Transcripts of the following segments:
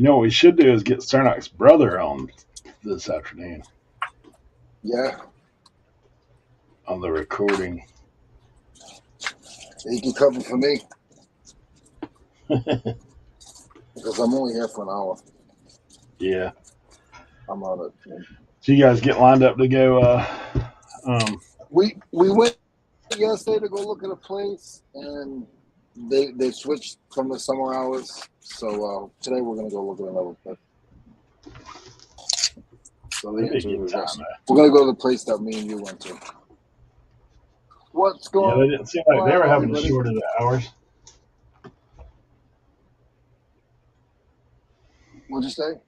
You know what we should do is get Cernoch's brother on this afternoon Yeah, on the recording. he can cover for me because I'm only here for an hour. Yeah. I'm on it. So you guys get lined up to go. We went yesterday to go look at a place, and they switched from the summer hours. So today we're gonna go look at another place. So the answer is yes. We're gonna go to the place that me and you went to. What's going on? Yeah, they didn't seem like they were having shorter hours. What'd you say?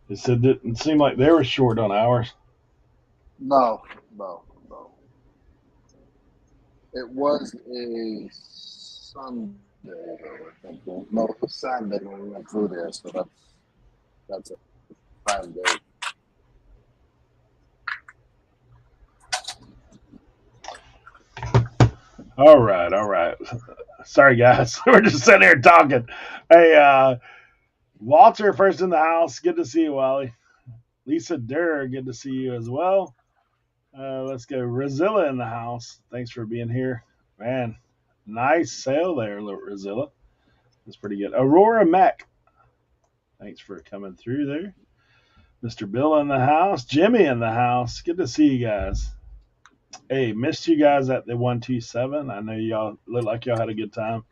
They said it didn't seem like they were short on hours. No. It was a Sunday, I think. No, it was Saturday when we went through there, so that's a 5 day. All right. Sorry, guys. We're just sitting here talking. Hey, Walter, first in the house. Good to see you, Wally. Lisa Durr, good to see you as well. Let's go. Rosilla in the house. Thanks for being here. Man, nice sale there, Rosilla. That's pretty good. Aurora Mac. Thanks for coming through there. Mr. Bill in the house. Jimmy in the house. Good to see you guys. Hey, missed you guys at the 127. I know y'all look like y'all had a good time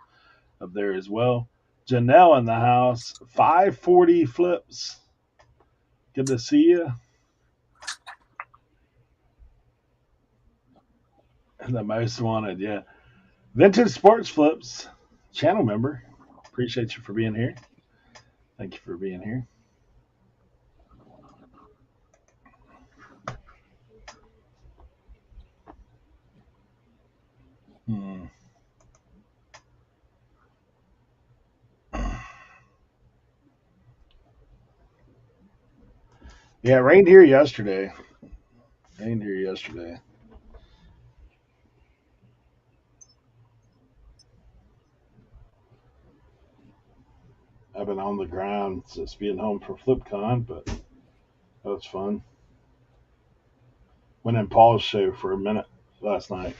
up there as well. Janelle in the house. 540 flips. Good to see you. The most wanted, yeah. Vintage Sports Flips, channel member. Appreciate you for being here. Thank you for being here. Yeah, it rained here yesterday. I've been on the ground since being home for FlipCon, but that was fun. Went in Paul's show for a minute last night.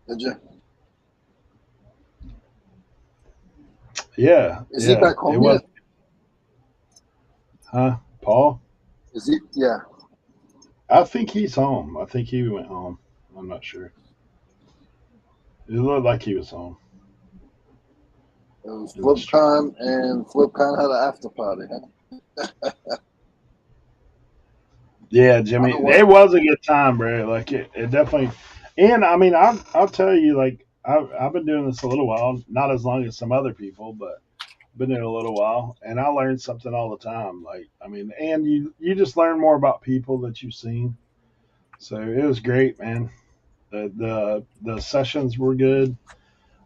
Did you? Yeah. Is he back home yet? Huh? Paul? Is he? Yeah. I think he's home. I think he went home. I'm not sure. It looked like he was home. It was FlipCon, and FlipCon had an after party, huh? Yeah, Jimmy, it was a good time, bro. Like it definitely. And I mean, I'll tell you, like I've been doing this a little while, not as long as some other people, but been doing it a little while, and I learn something all the time. Like I mean, and you just learn more about people that you've seen. So it was great, man. The sessions were good.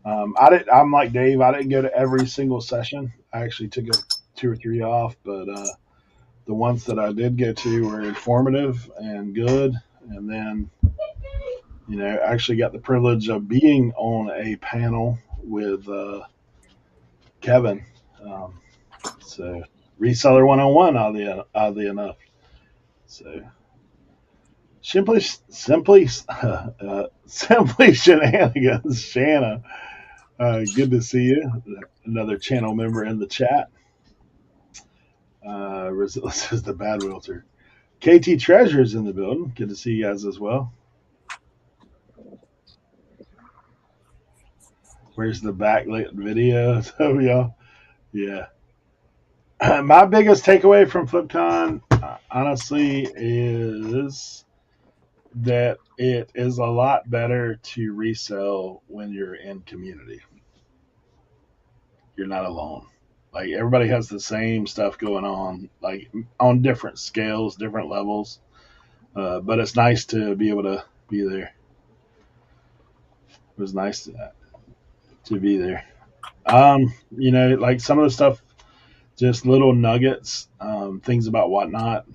I'm like Dave. I didn't go to every single session. I actually took 2 or 3 off, but the ones that I did go to were informative and good. And then, I actually got the privilege of being on a panel with Kevin. So Reseller 101, oddly enough. So simply shenanigans, Shanna. Good to see you. Another channel member in the chat. This is the bad realtor. KT Treasure's in the building. Good to see you guys as well. Where's the backlit videos of y'all? Yeah. My biggest takeaway from FlipCon, honestly, is that it is a lot better to resell when you're in community. You're not alone. Like everybody has the same stuff going on, like on different scales, different levels. But it's nice to be able to be there. It was nice to be there. Like some of the stuff, just little nuggets, things about whatnot.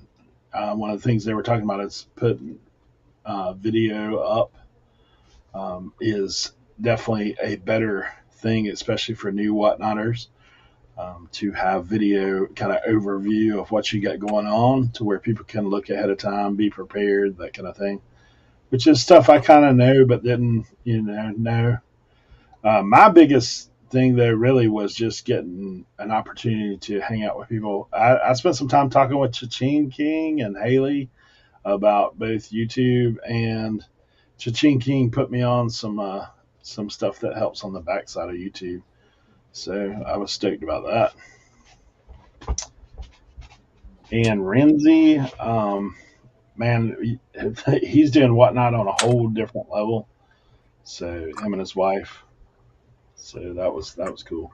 One of the things they were talking about is putting video up is definitely a better thing, especially for new whatnotters. to have video kind of overview of what you got going on to where people can look ahead of time, be prepared, that kind of thing, which is stuff I kind of know but didn't, know. My biggest thing though really was just getting an opportunity to hang out with people. I spent some time talking with Cha-Ching King and Haley about both YouTube, and Cha-Ching King put me on some stuff that helps on the backside of YouTube. So I was stoked about that. And Renzi, man, he's doing Whatnot on a whole different level. So him and his wife. So that was cool.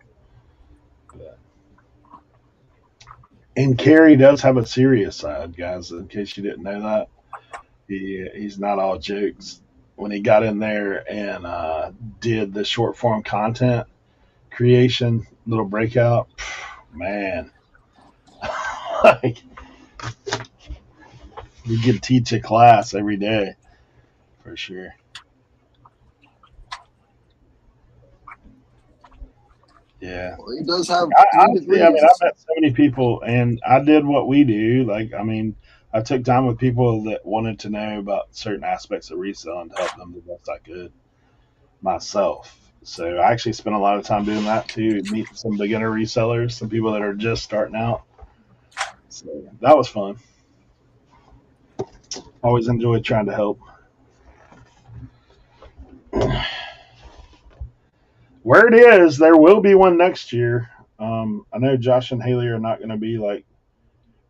And Carrie does have a serious side, guys. In case you didn't know that, he's not all jokes. When he got in there and did the short form content creation, little breakout, man, like you could teach a class every day for sure. Yeah. Well, he does have three Honestly, I mean, I've degrees. met so many people, and I did what we do. Like, I mean, I took time with people that wanted to know about certain aspects of reselling to help them the best I could myself. So I actually spent a lot of time doing that too, meeting some beginner resellers, some people that are just starting out. So that was fun. Always enjoyed trying to help. Where it is, there will be one next year. I know Josh and Haley are not going to be like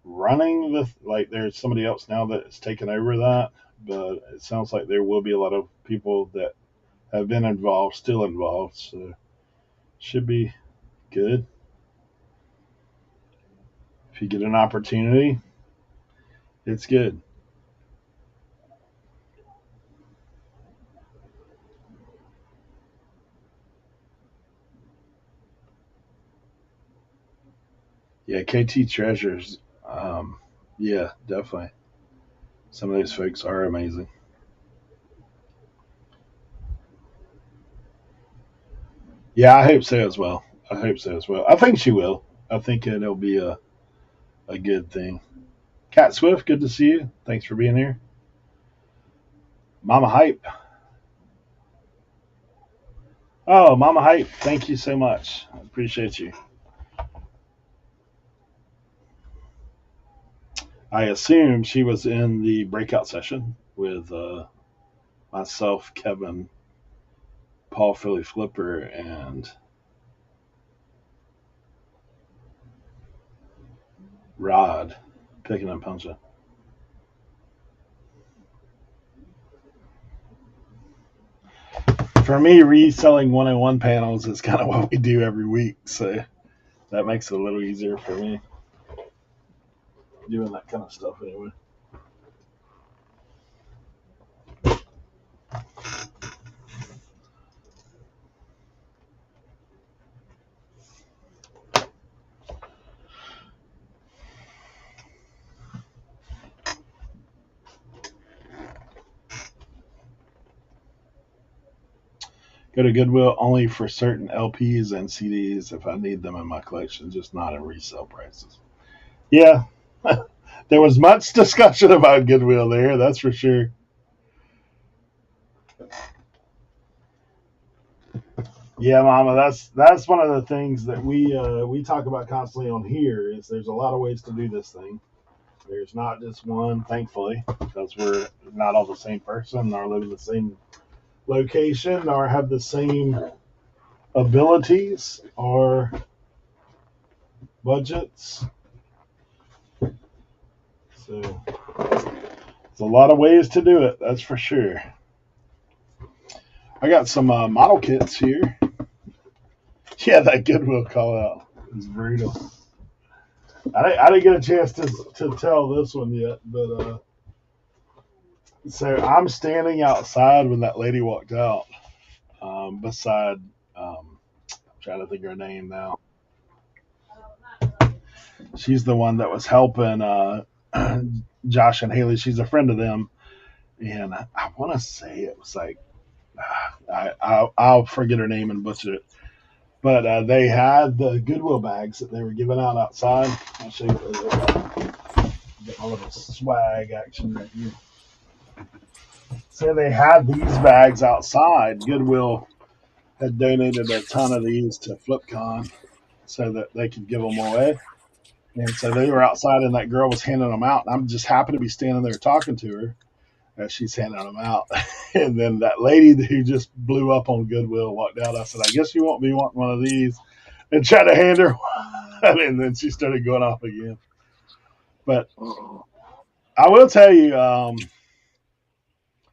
running the like. There's somebody else now that is taking over that, but it sounds like there will be a lot of people that have been involved, still involved. So should be good if you get an opportunity. It's good. Yeah, KT Treasures. Yeah, definitely. Some of those folks are amazing. Yeah, I hope so as well. I hope so as well. I think she will. I think it'll be a good thing. Cat Swift, good to see you. Thanks for being here. Mama Hype. Oh, Mama Hype, thank you so much. I appreciate you. I assume she was in the breakout session with myself, Kevin, Paul Philly Flipper, and Rod picking and punching. For me, reselling 101 panels is kind of what we do every week, so that makes it a little easier for me doing that kind of stuff anyway. Go to Goodwill only for certain LPs and CDs if I need them in my collection, just not in resale prices. Yeah, there was much discussion about Goodwill there, that's for sure. Yeah, Mama, that's one of the things that we talk about constantly on here. Is there's a lot of ways to do this thing. There's not just one, thankfully, because we're not all the same person, nor live in the same location, nor have the same abilities or budgets. So there's a lot of ways to do it. That's for sure. I got some model kits here. Yeah, that Goodwill call out is brutal. I didn't get a chance to tell this one yet, but so I'm standing outside when that lady walked out. Beside, I'm trying to think of her name now. She's the one that was helping Josh and Haley. She's a friend of them, and I want to say it was like I'll forget her name and butcher it. But they had the Goodwill bags that they were giving out outside. I'll show you what they look like. Get a little swag action right here. So they had these bags outside. Goodwill had donated a ton of these to FlipCon so that they could give them away. And so they were outside, and that girl was handing them out. And I'm just happy to be standing there talking to her as she's handing them out. And then that lady who just blew up on Goodwill walked out. I said, I guess you won't be wanting one of these. And tried to hand her one. And then she started going off again. But I will tell you,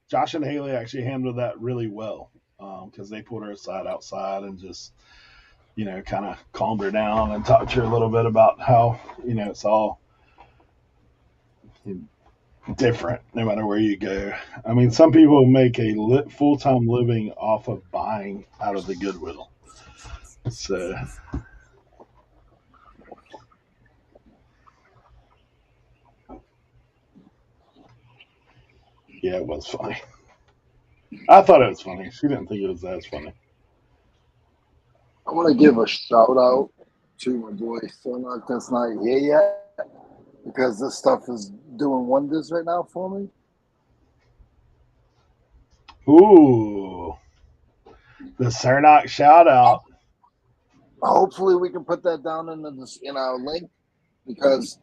Josh and Haley actually handled that really well because they pulled her aside outside and just, kind of calmed her down and talked to her a little bit about how, it's all different no matter where you go. I mean, some people make a full-time living off of buying out of the Goodwill. So, yeah, it was funny. I thought it was funny. She didn't think it was as funny. I want to give a shout out to my boy Cernoch that's not here yet because this stuff is doing wonders right now for me. Ooh, the Cernoch shout out. Hopefully we can put that down in our link because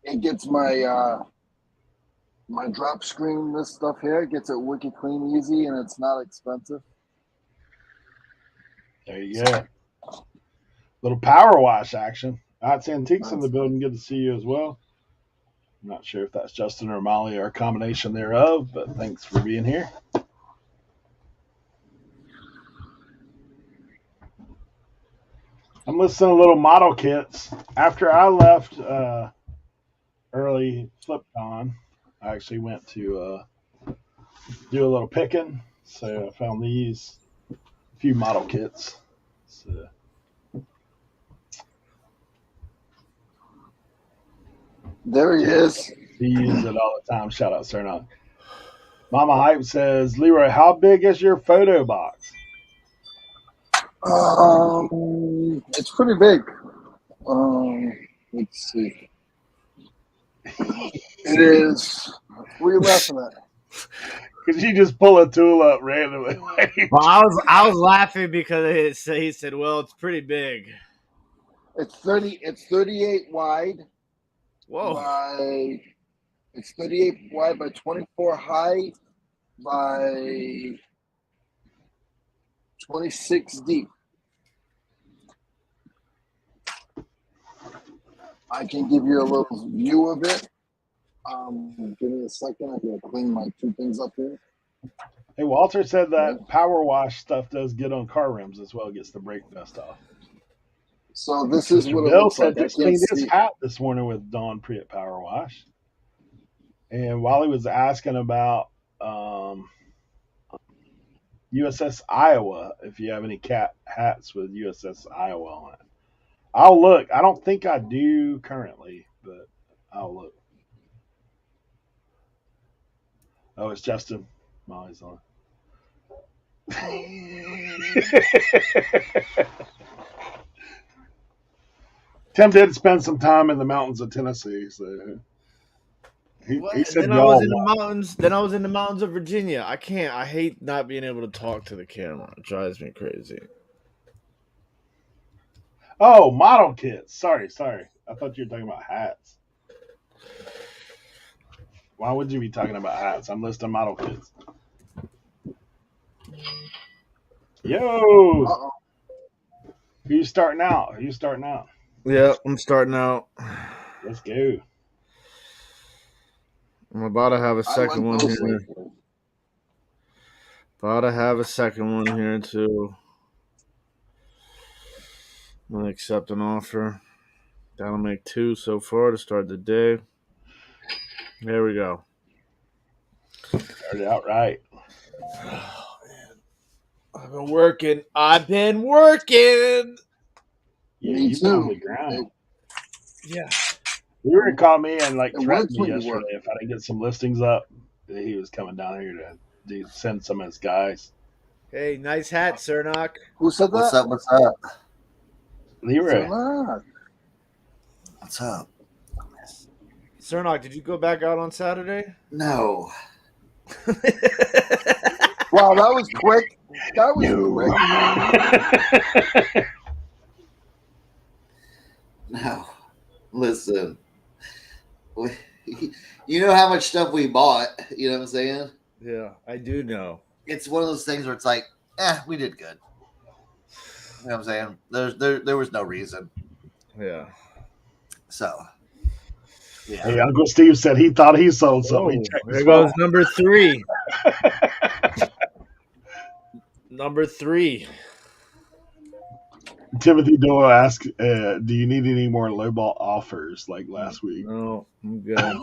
it gets my my drop screen, this stuff here, gets it wicked clean, easy, and it's not expensive. There you go. Little power wash action. It's Antiques in the building. Good to see you as well. I'm not sure if that's Justin or Molly or a combination thereof, but thanks for being here. I'm listing a little model kits. After I left early FlipCon, I actually went to do a little picking. So I found these few model kits. So. There he is. He uses it all the time. Shout out Cernoch. Mama Hype says, Leroy, how big is your photo box? It's pretty big. Let's see. It is. What are you laughing at? Because you just pull a tool up randomly. Well, I was laughing because he said, "Well, it's pretty big." It's 30. It's 38 wide. Whoa! It's 38 wide by 24 high by 26 deep. I can give you a little view of it. Give me a second. I'm going to clean my two things up here. Hey, Walter said that power wash stuff does get on car rims as well, gets the brake dust off. So this is what Bill it looks said like. just cleaned his hat this morning with Dawn Priet Power Wash. And while he was asking about USS Iowa, if you have any cat hats with USS Iowa on it. I'll look. I don't think I do currently, but I'll look. Oh, it's Justin. Molly's on. Tim did spend some time in the mountains of Tennessee, so he said then I was in the mountains. Then I was in the mountains of Virginia. I can't. I hate not being able to talk to the camera. It drives me crazy. Oh, model kits. Sorry. I thought you were talking about hats. Why would you be talking about hats? I'm listing model kits. Yo! Uh-oh. Who's starting out? Yeah, I'm starting out. Let's go. I'm about to have a second one here. About to have a second one here too. I'm gonna accept an offer. That'll make 2 so far to start the day. There we go. Started out right. Oh, man. I've been working. Yeah, you've been on the ground. Yeah. You were gonna call me and threaten me yesterday if I didn't get some listings up. He was coming down here to send some of his guys. Hey, nice hat, Cernoch. Who said What's that? up? What's up? Leroy. What's up? Cernoch, did you go back out on Saturday? No. Wow, that was quick. That was quick. No. Listen. You know how much stuff we bought. You know what I'm saying? Yeah, I do know. It's one of those things where it's like, we did good. You know what I'm saying? There was no reason. Yeah. So, yeah. Hey, Uncle Steve said he thought he sold something. Oh, there goes number 3. Number 3. Timothy Doyle asked, "Do you need any more lowball offers like last week?" No, I'm good.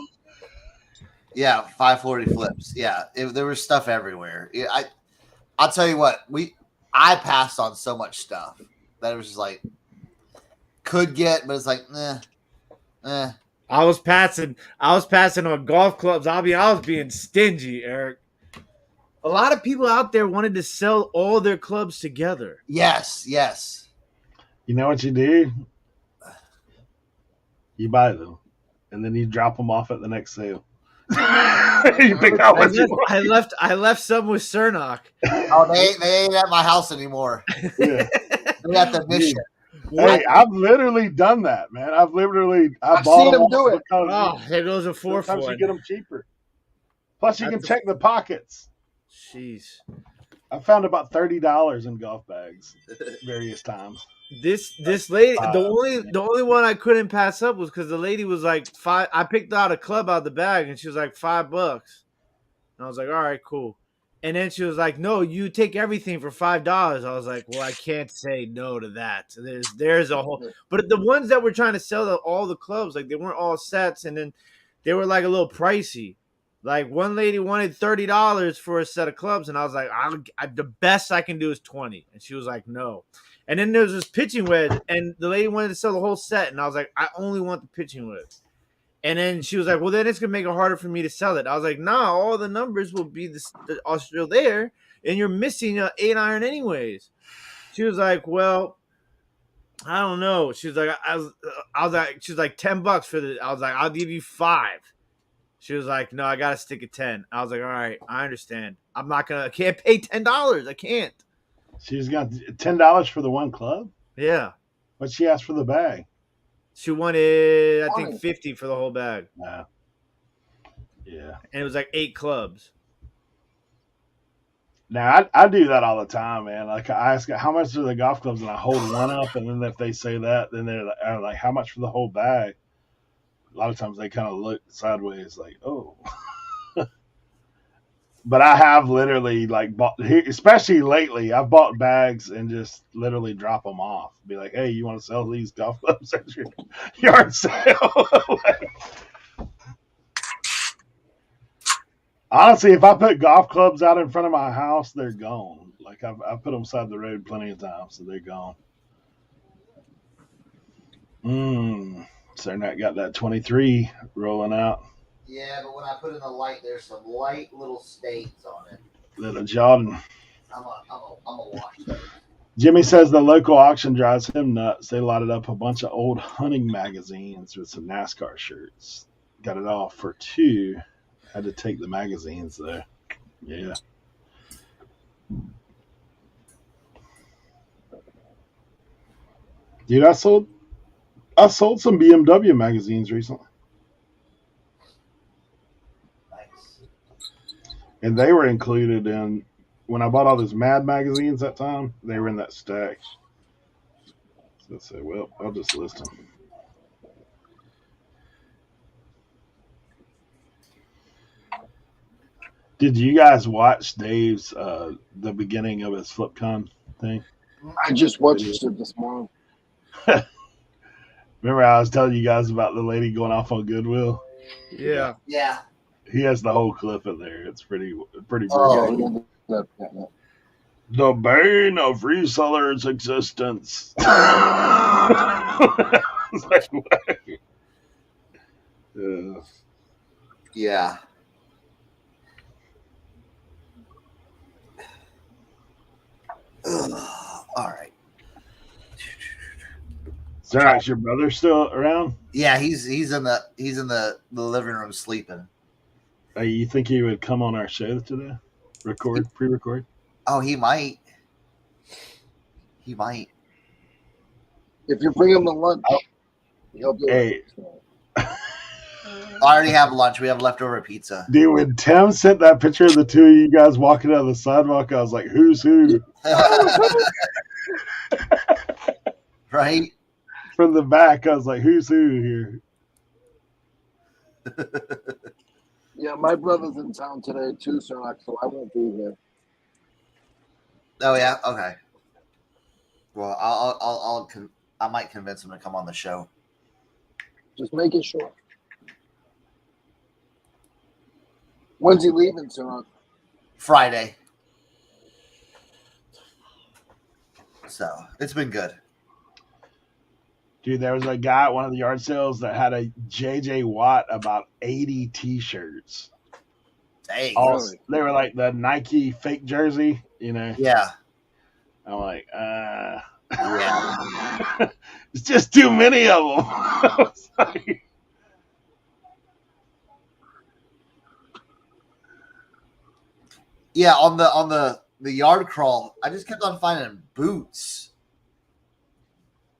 Yeah, 540 flips. Yeah, there was stuff everywhere. I'll tell you what, I passed on so much stuff that it was just like could get, but it's like, I was passing on golf clubs. I was being stingy, Eric. A lot of people out there wanted to sell all their clubs together. Yes. You know what you do? You buy them, and then you drop them off at the next sale. You pick out what you want. I left some with Cernoch. Oh, they ain't at my house anymore. Yeah. They at the mission. Hey, I've literally done that, man. I've bought seen them him do it. Oh, there goes a fourth sometimes one. you get them cheaper. Plus, you can check the pockets. Jeez. I found about $30 in golf bags various times. This lady, the only one I couldn't pass up was because the lady was like $5. I picked out a club out of the bag and she was like $5, and I was like, all right, cool. And then she was like, no, you take everything for $5. I was like, well, I can't say no to that. There's a whole, but the ones that were trying to sell all the clubs, like they weren't all sets, and then they were like a little pricey. Like one lady wanted $30 for a set of clubs, and I was like, the best I can do is 20, and she was like, no. And then there was this pitching wedge, and the lady wanted to sell the whole set, and I was like, I only want the pitching wedge. And then she was like, well, then it's going to make it harder for me to sell it. I was like, nah, all the numbers will be are still there, and you're missing an 8-iron anyways. She was like, well, I don't know. She was like, I was like, she was like, $10 for the, I was like, I'll give you 5. She was like, no, I got to stick at 10. I was like, all right, I understand. I can't pay $10. I can't. She's got $10 for the one club? Yeah. But she asked for the bag. She wanted, I think, 50 for the whole bag. Yeah. Yeah. And it was like 8 clubs. Now, I do that all the time, man. Like, I ask, how much are the golf clubs? And I hold one up, and then if they say that, then they're like, how much for the whole bag? A lot of times they kind of look sideways like, oh. But I have literally like bought, especially lately, I've bought bags and just literally drop them off. Be like, hey, you want to sell these golf clubs at your yard sale? Honestly, if I put golf clubs out in front of my house, they're gone. Like I've put them beside the road plenty of times, so they're gone. Cernoch got that 23 rolling out. Yeah, but when I put in the light, there's some light little stains on it. Little Jordan. I'm a wash those. Jimmy says the local auction drives him nuts. They lotted up a bunch of old hunting magazines with some NASCAR shirts. Got it all for $2. Had to take the magazines though. Yeah. Dude, I sold some BMW magazines recently. Nice. And they were included in, when I bought all those Mad magazines that time, they were in that stack. So I said, well, I'll just list them. Did you guys watch Dave's the beginning of his FlipCon thing? I just watched it this morning. Remember I was telling you guys about the lady going off on Goodwill? Yeah. Yeah. He has the whole clip in there. It's pretty brutal. Oh, yeah. The bane of resellers' existence. It's like, what? Yeah. Yeah. All right. Cernochs, your brother still around? Yeah, he's in the living room sleeping. You think he would come on our show today? Pre-record? Oh, he might. He might. If you bring him to lunch, he'll do Hey, I already have lunch. We have leftover pizza. dude, when Tim sent that picture of the two of you guys walking down the sidewalk, I was like, who's who? Right? From the back, I was like, who's who here? Yeah, my brother's in town today too, Cernoch, so I won't be here. Oh yeah. Okay. Well, I might convince him to come on the show. Just making sure. When's he leaving, Cernoch? Friday. So it's been good. Dude, there was a guy at one of the yard sales that had a JJ Watt about 80 t-shirts. Dang. Really? They were like the Nike fake jersey, you know. Yeah. I'm like, Yeah. it's just too many of them. I was like, Yeah, on the yard crawl, I just kept on finding boots.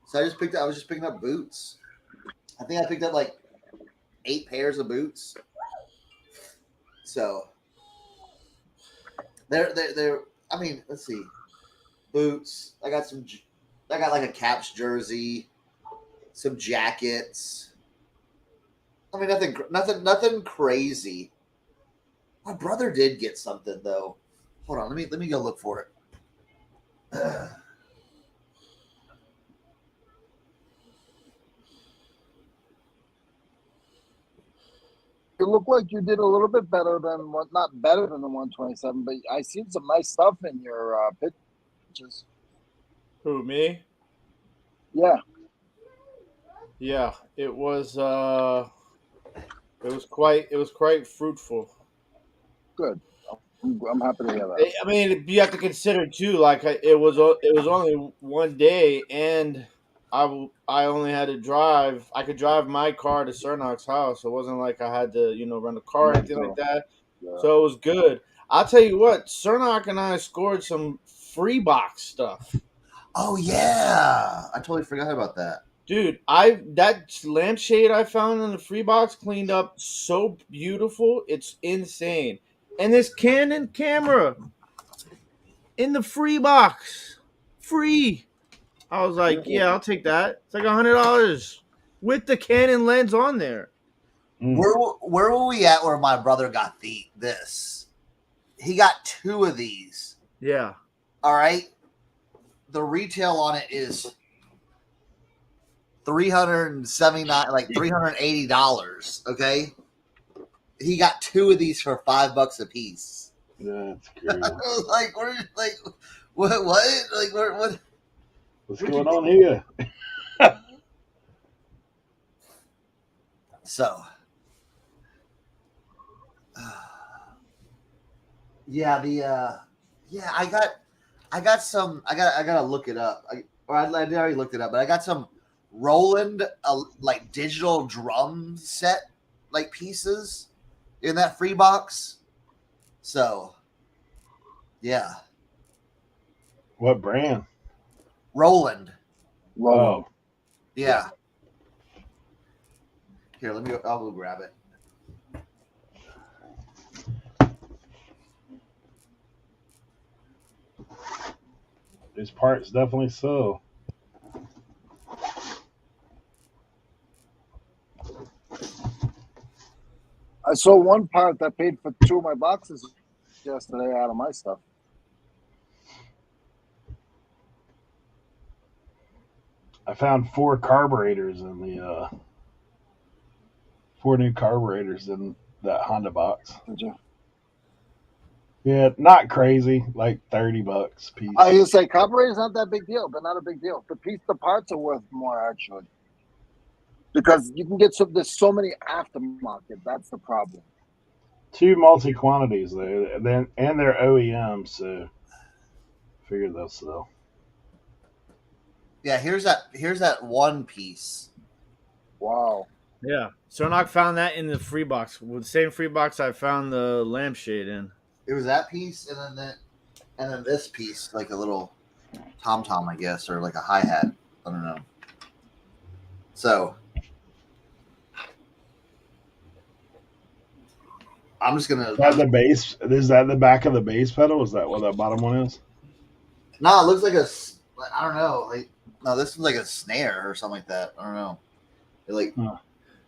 So I was just picking up boots. I think I picked up like 8 pairs of boots. So they're I mean, let's see. Boots. I got like a Caps jersey, some jackets. I mean, nothing crazy. My brother did get something though. Hold on, let me go look for it. You look like you did a little bit better than not better than the 127, but I seen some nice stuff in your pictures. Who, me? Yeah. Yeah, it was quite fruitful. Good. I'm happy to hear that. I mean, you have to consider too. Like it was only one day, and I only had to drive. I could drive my car to Cernoch's house. It wasn't like I had to rent a car or anything like that. Yeah. So it was good. I'll tell you what, Cernoch and I scored some free box stuff. Oh yeah, I totally forgot about that. Dude, that lampshade I found in the free box cleaned up so beautiful. It's insane. And this Canon camera in the free box. Free. I was like, yeah, I'll take that. It's like $100 with the Canon lens on there. Where were we at where my brother got this? He got 2 of these. Yeah. All right. The retail on it is $379, like $380. Okay. He got 2 of these for $5 a piece. That's crazy. I was like, what? Like, what? What's going on here? So, yeah, I got some. I gotta look it up. I already looked it up, but I got some Roland like digital drum set like pieces in that free box. So, yeah. What brand? Roland. Oh, Yeah. Here, I'll go grab it. these parts definitely so. I saw one part that paid for 2 of my boxes yesterday out of my stuff. I found 4 carburetors in the 4 new carburetors in that Honda box. Did you? Yeah, not crazy, like $30 piece. I used to say carburetor's not that big deal, but not a big deal. The parts are worth more actually, because you can get there's so many aftermarket. That's the problem. 2 multi quantities though, and they're OEM, so Figure they'll sell. Yeah, here's that one piece. Wow. Yeah, Cernoch found that in the free box. With the same free box I found the lampshade in. It was that piece, and then this piece, like a little tom tom, I guess, or like a hi hat. I don't know. So I'm just gonna. Is that the bass? Is that the back of the bass pedal? Is that what that bottom one is? No, it looks like I don't know. Like no, this is like a snare or something like that. I don't know. Like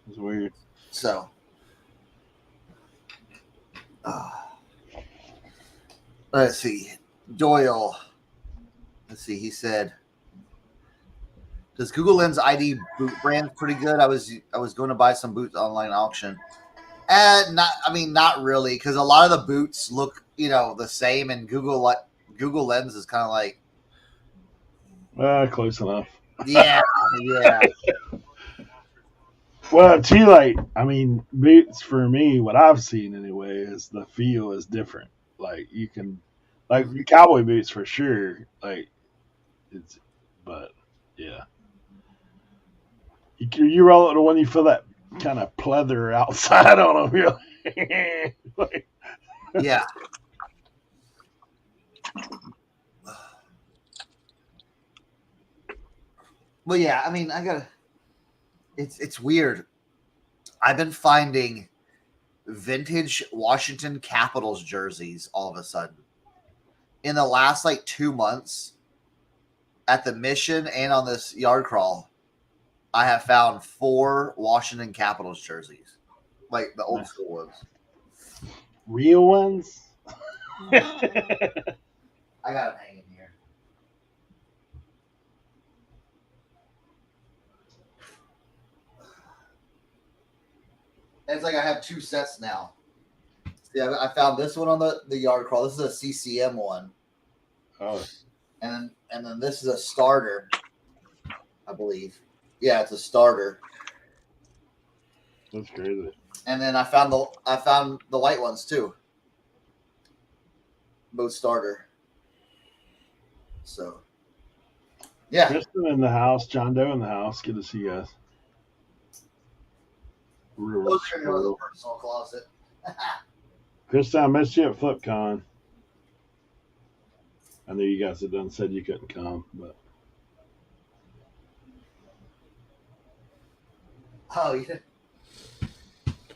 It's weird. so. Let's see, Doyle. Let's see. He said, "Does Google Lens ID boot brand pretty good? I was going to buy some boots online auction, and not really, because a lot of the boots look the same, and Google Lens is kind of like Close enough. yeah. Well, too late. I mean, boots for me, what I've seen anyway, is the feel is different. Like you can, like cowboy boots for sure. Like it's, but yeah, you roll it when you feel that kind of pleather outside on them. Like, Yeah. Well, yeah. I mean, it's weird. I've been finding vintage Washington Capitals jerseys all of a sudden in the last like 2 months at the Mission and on this yard crawl. I have found 4 Washington Capitals jerseys, like the old school ones. real ones. I got them hanging here. It's like I have 2 sets now. See, I found this one on the yard crawl. This is a CCM one. Oh, And then this is a starter, I believe. Yeah, it's a starter. that's crazy. And then I found the white ones too. Both starter. So yeah. Kristen in the house, John Doe in the house. Good to see you guys. Those are in the personal closet. Kristen, I missed you at FlipCon. I know you guys had done said you couldn't come, but Oh yeah.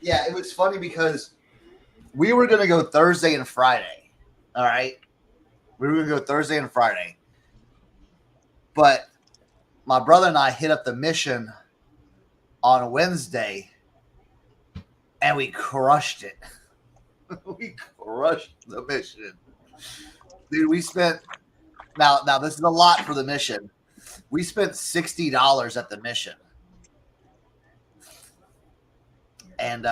Yeah, it was funny because we were gonna go Thursday and Friday. All right. We were gonna go Thursday and Friday. But my brother and I hit up the Mission on Wednesday and we crushed it. We crushed the Mission. Dude, we spent now this is a lot for the Mission. We spent $60 at the Mission. And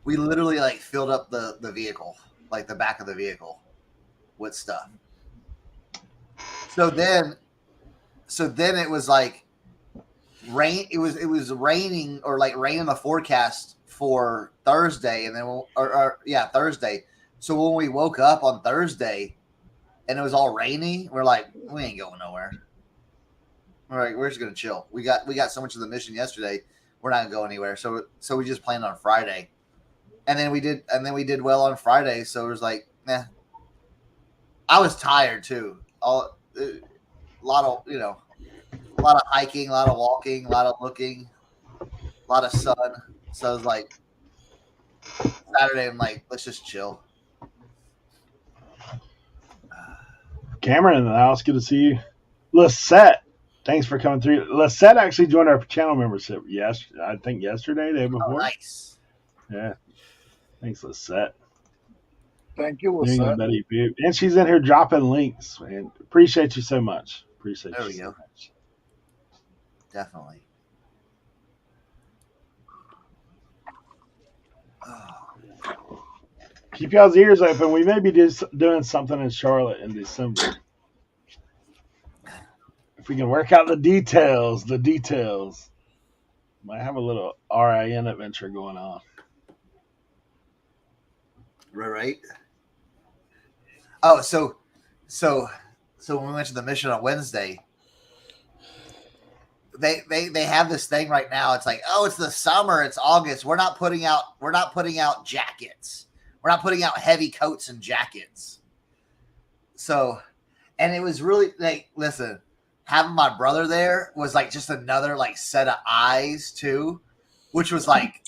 we literally like filled up the vehicle, like the back of the vehicle with stuff. So then it was like rain. It was raining or like rain in the forecast for Thursday, and then Thursday. So when we woke up on Thursday and it was all rainy, we're like, we ain't going nowhere. All right, we're just gonna chill. We got so much of the Mission yesterday. We're not gonna go anywhere. So we just planned on Friday, and then we did well on Friday. So it was like, I was tired too. A lot of hiking, a lot of walking, a lot of looking, a lot of sun. So it was like Saturday. I'm like, let's just chill. Cameron in the house. Good to see you. Lisette, thanks for coming through. Lisette actually joined our channel membership. Yes, I think yesterday, day before. Oh, nice. Yeah. Thanks, Lisette. Thank you, Lisette. And she's in here dropping links, man. Appreciate you so much. Appreciate there you we so go. much. Definitely. Oh. Keep y'all's ears open. We may be doing something in Charlotte in December. If we can work out the details. Might have a little RIN adventure going on. Right. Oh, so So when we went to the mission on Wednesday, they have this thing right now. It's like, oh, it's the summer, it's August. We're not putting out jackets. We're not putting out heavy coats and jackets. So, and it was really like, listen, having my brother there was like just another like set of eyes too, which was like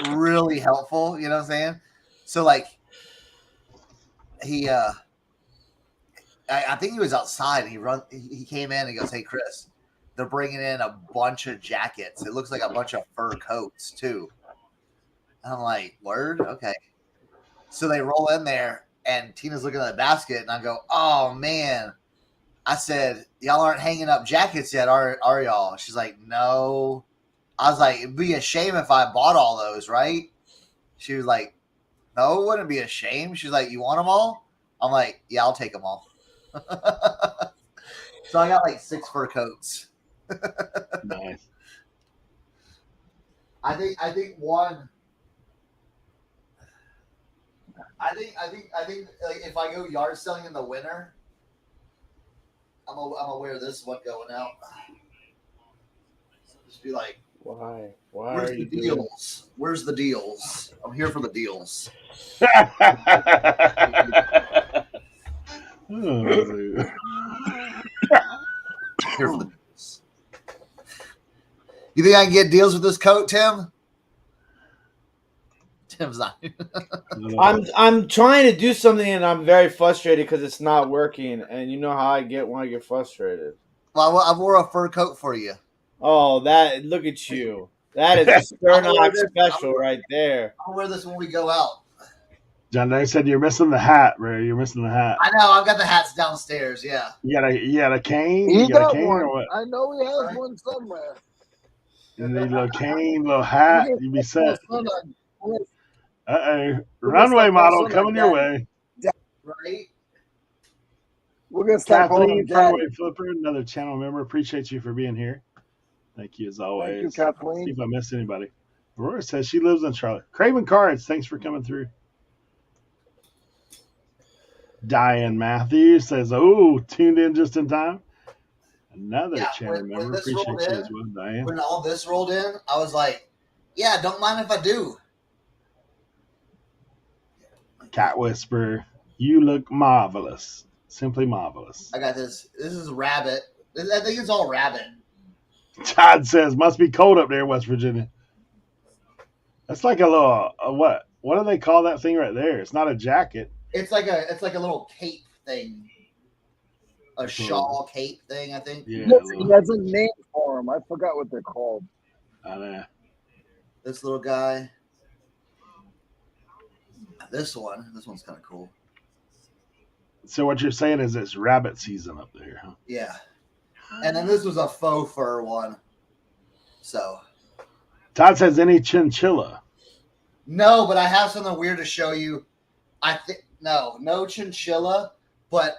really helpful. You know what I'm saying? So like he I think he was outside. He came in and he goes, "Hey Chris, they're bringing in a bunch of jackets. It looks like a bunch of fur coats too." And I'm like, "Word? Okay." So they roll in there, and Tina's looking at the basket, and I go, "Oh man!" I said, "Y'all aren't hanging up jackets yet, are y'all?" She's like, "No." I was like, "It'd be a shame if I bought all those, right?" She was like, "No, it wouldn't be a shame." She's like, "You want them all?" I'm like, "Yeah, I'll take them all." So I got like 6 fur coats. Nice. I think one. I think like if I go yard selling in the winter, I'm gonna wear this one going out. Just be like, Why where's are the you doing? deals? Where's the deals? I'm here for the deals. Here for the deals. You think I can get deals with this coat, Tim? Tim's not. I'm trying to do something and I'm very frustrated because it's not working. And you know how I get when I get frustrated. Well, I wore a fur coat for you. Oh, that look at you. That is a Cernoch special right there. I'll wear this when we go out. John Day said you're missing the hat, bro. You're missing the hat. I know. I've got the hats downstairs. Yeah. You got a cane? He You got got a cane one. or what? I know he has one somewhere. And a little cane, little hat, you be set. Runway model coming your way. Right. We're gonna start calling Kathleen, him Daddy. Runway Flipper, another channel member. Appreciate you for being here. Thank you as always. Thank you, Kathleen. See if I missed anybody. Aurora says she lives in Charlotte. Craven Cards, thanks for coming through. Diane Matthews says, "Oh, tuned in just in time." Another channel member. Appreciate you as well, Diane. When all this rolled in, I was like, "Yeah, don't mind if I do." Cat Whisper, you look marvelous. Simply marvelous. I got this. This is rabbit. I think it's all rabbit. Todd says, "Must be cold up there in West Virginia." That's like a little what? What do they call that thing right there? It's not a jacket. It's like a little cape thing. A shawl cape thing, I think. Yeah. He has a name for them. I forgot what they're called. I know. This little guy. This one's kind of cool. So what you're saying is it's rabbit season up there, huh? Yeah. And then this was a faux fur one. So. Todd says any chinchilla. No, but I have something weird to show you. I think no chinchilla. But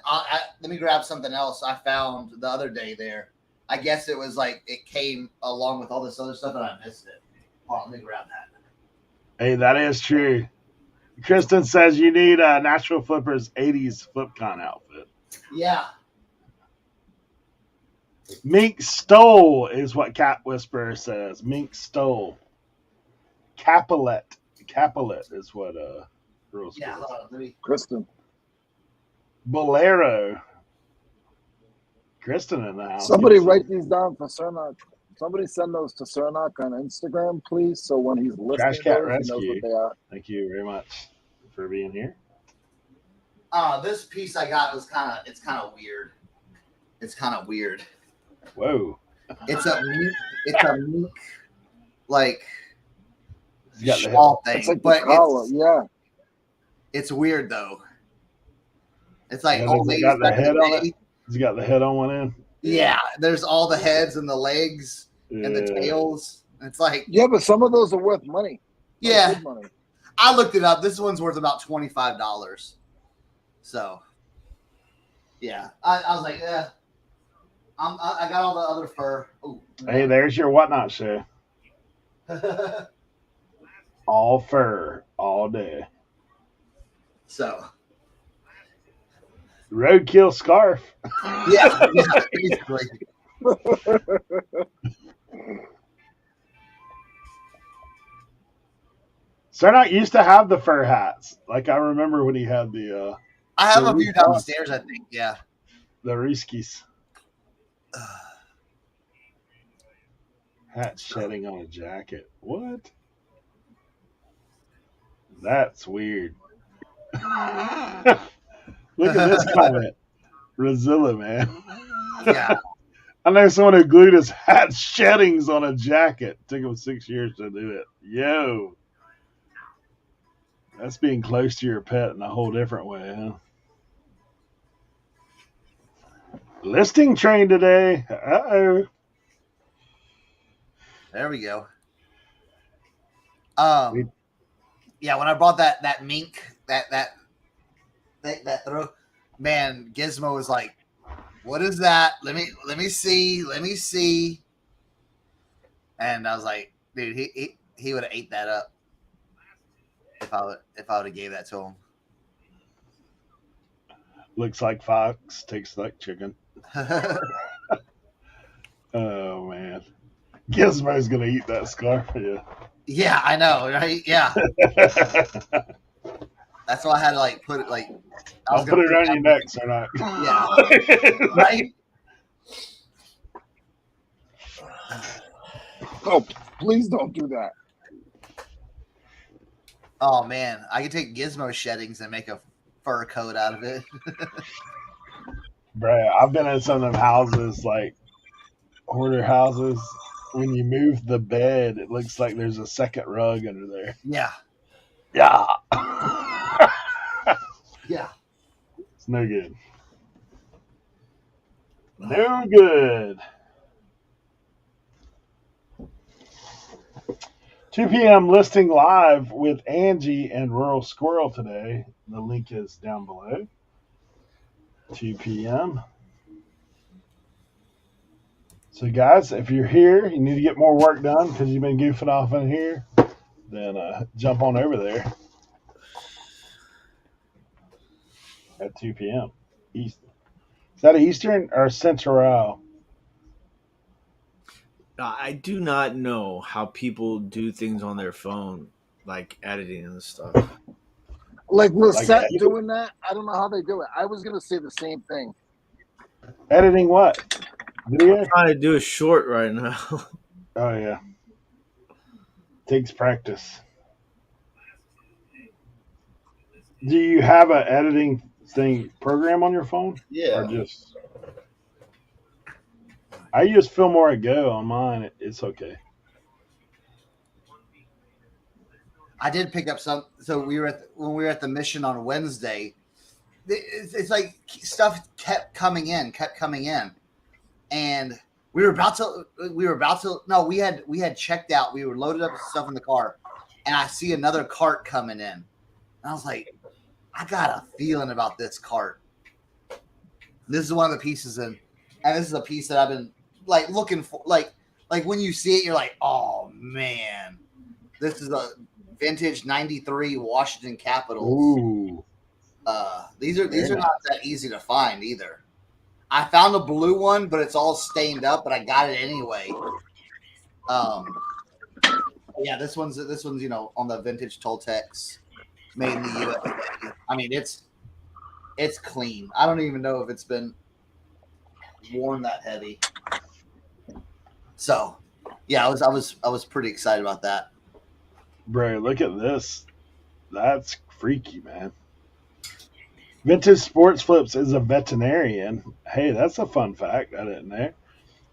let me grab something else I found the other day there. I guess it was like it came along with all this other stuff and I missed it. Hold on, let me grab that. Hey, that is true. Kristen says you need a Nashville Flippers 80s FlipCon outfit. Yeah. Mink stole is what Cat Whisperer says. Mink stole. Capilet is what girls. Yeah. Kristen. Bolero. Kristen in the house. Somebody write these down for Cernoch. Somebody send those to Cernoch on Instagram, please. So when he's listening, Trash Cat he knows Rescue. what they are. Thank you very much for being here. This piece I got was kind of weird. It's kind of weird. Whoa. It's a mink like shawl thing. It's like but collar, yeah. It's weird though. It's like old ladies got the head on it. He's got the head on one end. Yeah, there's all the heads and the legs and the tails. It's like but some of those are worth money. Yeah, good money. I looked it up. This one's worth about $25. So, yeah, I was like, yeah. I got all the other fur. Ooh. Hey, there's your whatnot show. All fur, all day. So, Roadkill scarf. Yeah, basically. Cernoch used to have the fur hats. Like I remember when he had I have the a few downstairs, I think. Yeah. the Rieskis. Hat shedding on a jacket. What? That's weird. Look at this comment. Resiller, man. Yeah. I know someone who glued his hat sheddings on a jacket. Took him 6 years to do it. Yo. That's being close to your pet in a whole different way, huh? Listing train today. Uh-oh. There we go. Yeah, when I bought that mink, that throw, man, Gizmo was like, "What is that? Let me see." And I was like, "Dude, he would have ate that up if I would have gave that to him." Looks like fox, tastes like chicken. Oh man, Gizmo's gonna eat that scarf for you. Yeah, I know, right? Yeah, that's why I had to like put it like. I'll put it around your neck, or not. Yeah, right. Oh, please don't do that. Oh man, I could take Gizmo sheddings and make a fur coat out of it. Bruh, I've been in some of them houses, like hoarder houses. When you move the bed, it looks like there's a second rug under there. Yeah. Yeah. Yeah. It's no good. No good. 2 p.m. listing live with Angie and Rural Squirrel today. The link is down below. 2 p.m. So, guys, if you're here, you need to get more work done because you've been goofing off in here, then jump on over there at 2 p.m. Eastern. Is that Eastern or Central? I do not know how people do things on their phone, like editing and stuff. Like Lisette doing that, I don't know how they do it. I was gonna say the same thing. Editing what? Video? I'm trying to do a short right now. Oh yeah. Takes practice. Do you have an editing thing program on your phone? Yeah. Or just I use Filmora Go on mine. It's okay. I did pick up some. So when we were at the mission on Wednesday, it's like stuff kept coming in, and we were about to. No, we had checked out. We were loaded up with stuff in the car, and I see another cart coming in, and I was like, I got a feeling about this cart. This is one of the pieces and this is a piece that I've been like looking for. Like when you see it, you're like, oh man, this is a vintage '93 Washington Capitals. Ooh. These are not that easy to find either. I found a blue one, but it's all stained up, but I got it anyway. Yeah, this one's on the vintage Toltecs, made in the USA. I mean, it's clean. I don't even know if it's been worn that heavy. So, yeah, I was pretty excited about that. Bro, look at this. That's freaky, man. Vintage Sports Flips is a veterinarian. Hey, that's a fun fact I didn't know.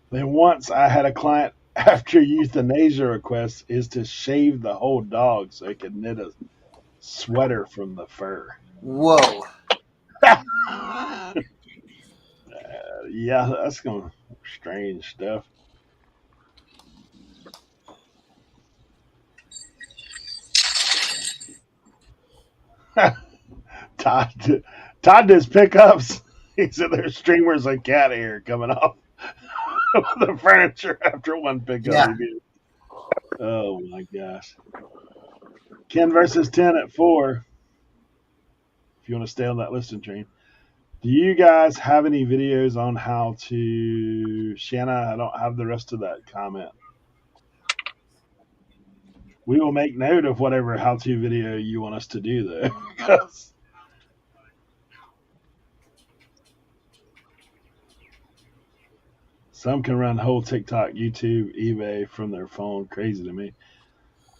Then once I had a client after euthanasia request is to shave the whole dog so he could knit a sweater from the fur. Whoa. Yeah, that's some strange stuff. Todd does pickups. He said there's streamers of cat hair coming off the furniture after one pickup. Yeah. Oh my gosh. Ken versus 10 at 4. If you want to stay on that listing train. Do you guys have any videos on how to, Shanna? I don't have the rest of that comment. We will make note of whatever how-to video you want us to do, though. 'Cause some can run whole TikTok, YouTube, eBay from their phone. Crazy to me.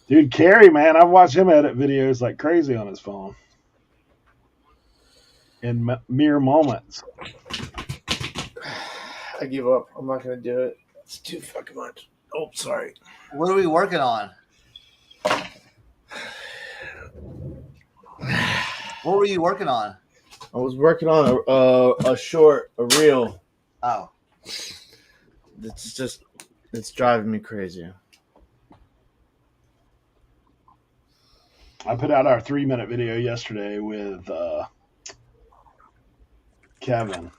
Dude, Carrie, man, I've watched him edit videos like crazy on his phone in mere moments. I give up. I'm not gonna do it. It's too fucking much. Oh, sorry. What are we working on? What were you working on? I was working on a short, a reel. Oh, It's driving me crazy. I put out our 3-minute video yesterday with Kevin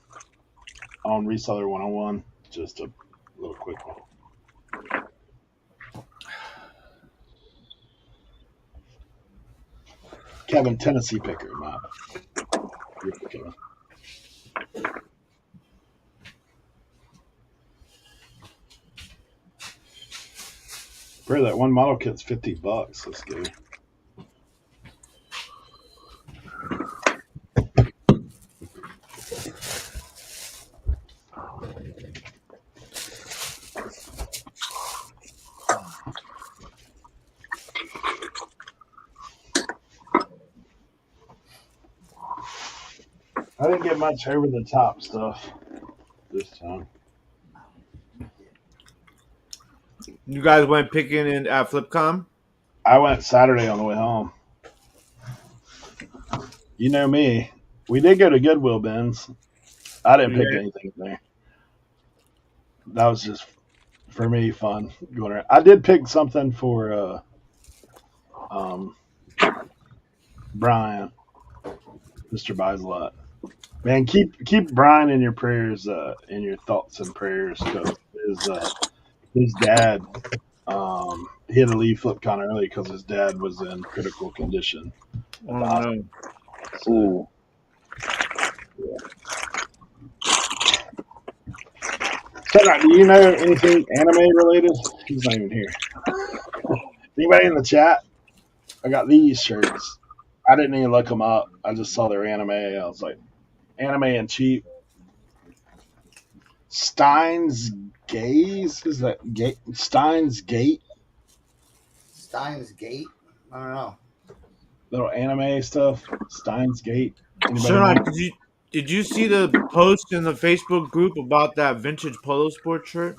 on Reseller 101. Just a little quick one. Kevin, Tennessee picker, not Kevin. Bro, that one model kit's $50. Let's go. I didn't get much over the top stuff this time. You guys went picking in at FlipCom? I went Saturday on the way home. You know me. We did go to Goodwill bins. I didn't pick anything there. That was just, for me, fun going around. I did pick something for Brian, Mr. Buys a Lot. Man, keep Brian in your prayers, in your thoughts and prayers. His dad, he had to leave FlipCon early because his dad was in critical condition. Oh, no. So, Cernoch, do you know anything anime related? He's not even here. Anybody in the chat? I got these shirts. I didn't even look them up. I just saw their anime. I was like, anime and cheap. Steins Gaze? Is that Steins Gate? Steins Gate? I don't know. Little anime stuff. Steins Gate. Cernoch, did you see the post in the Facebook group about that vintage polo sport shirt?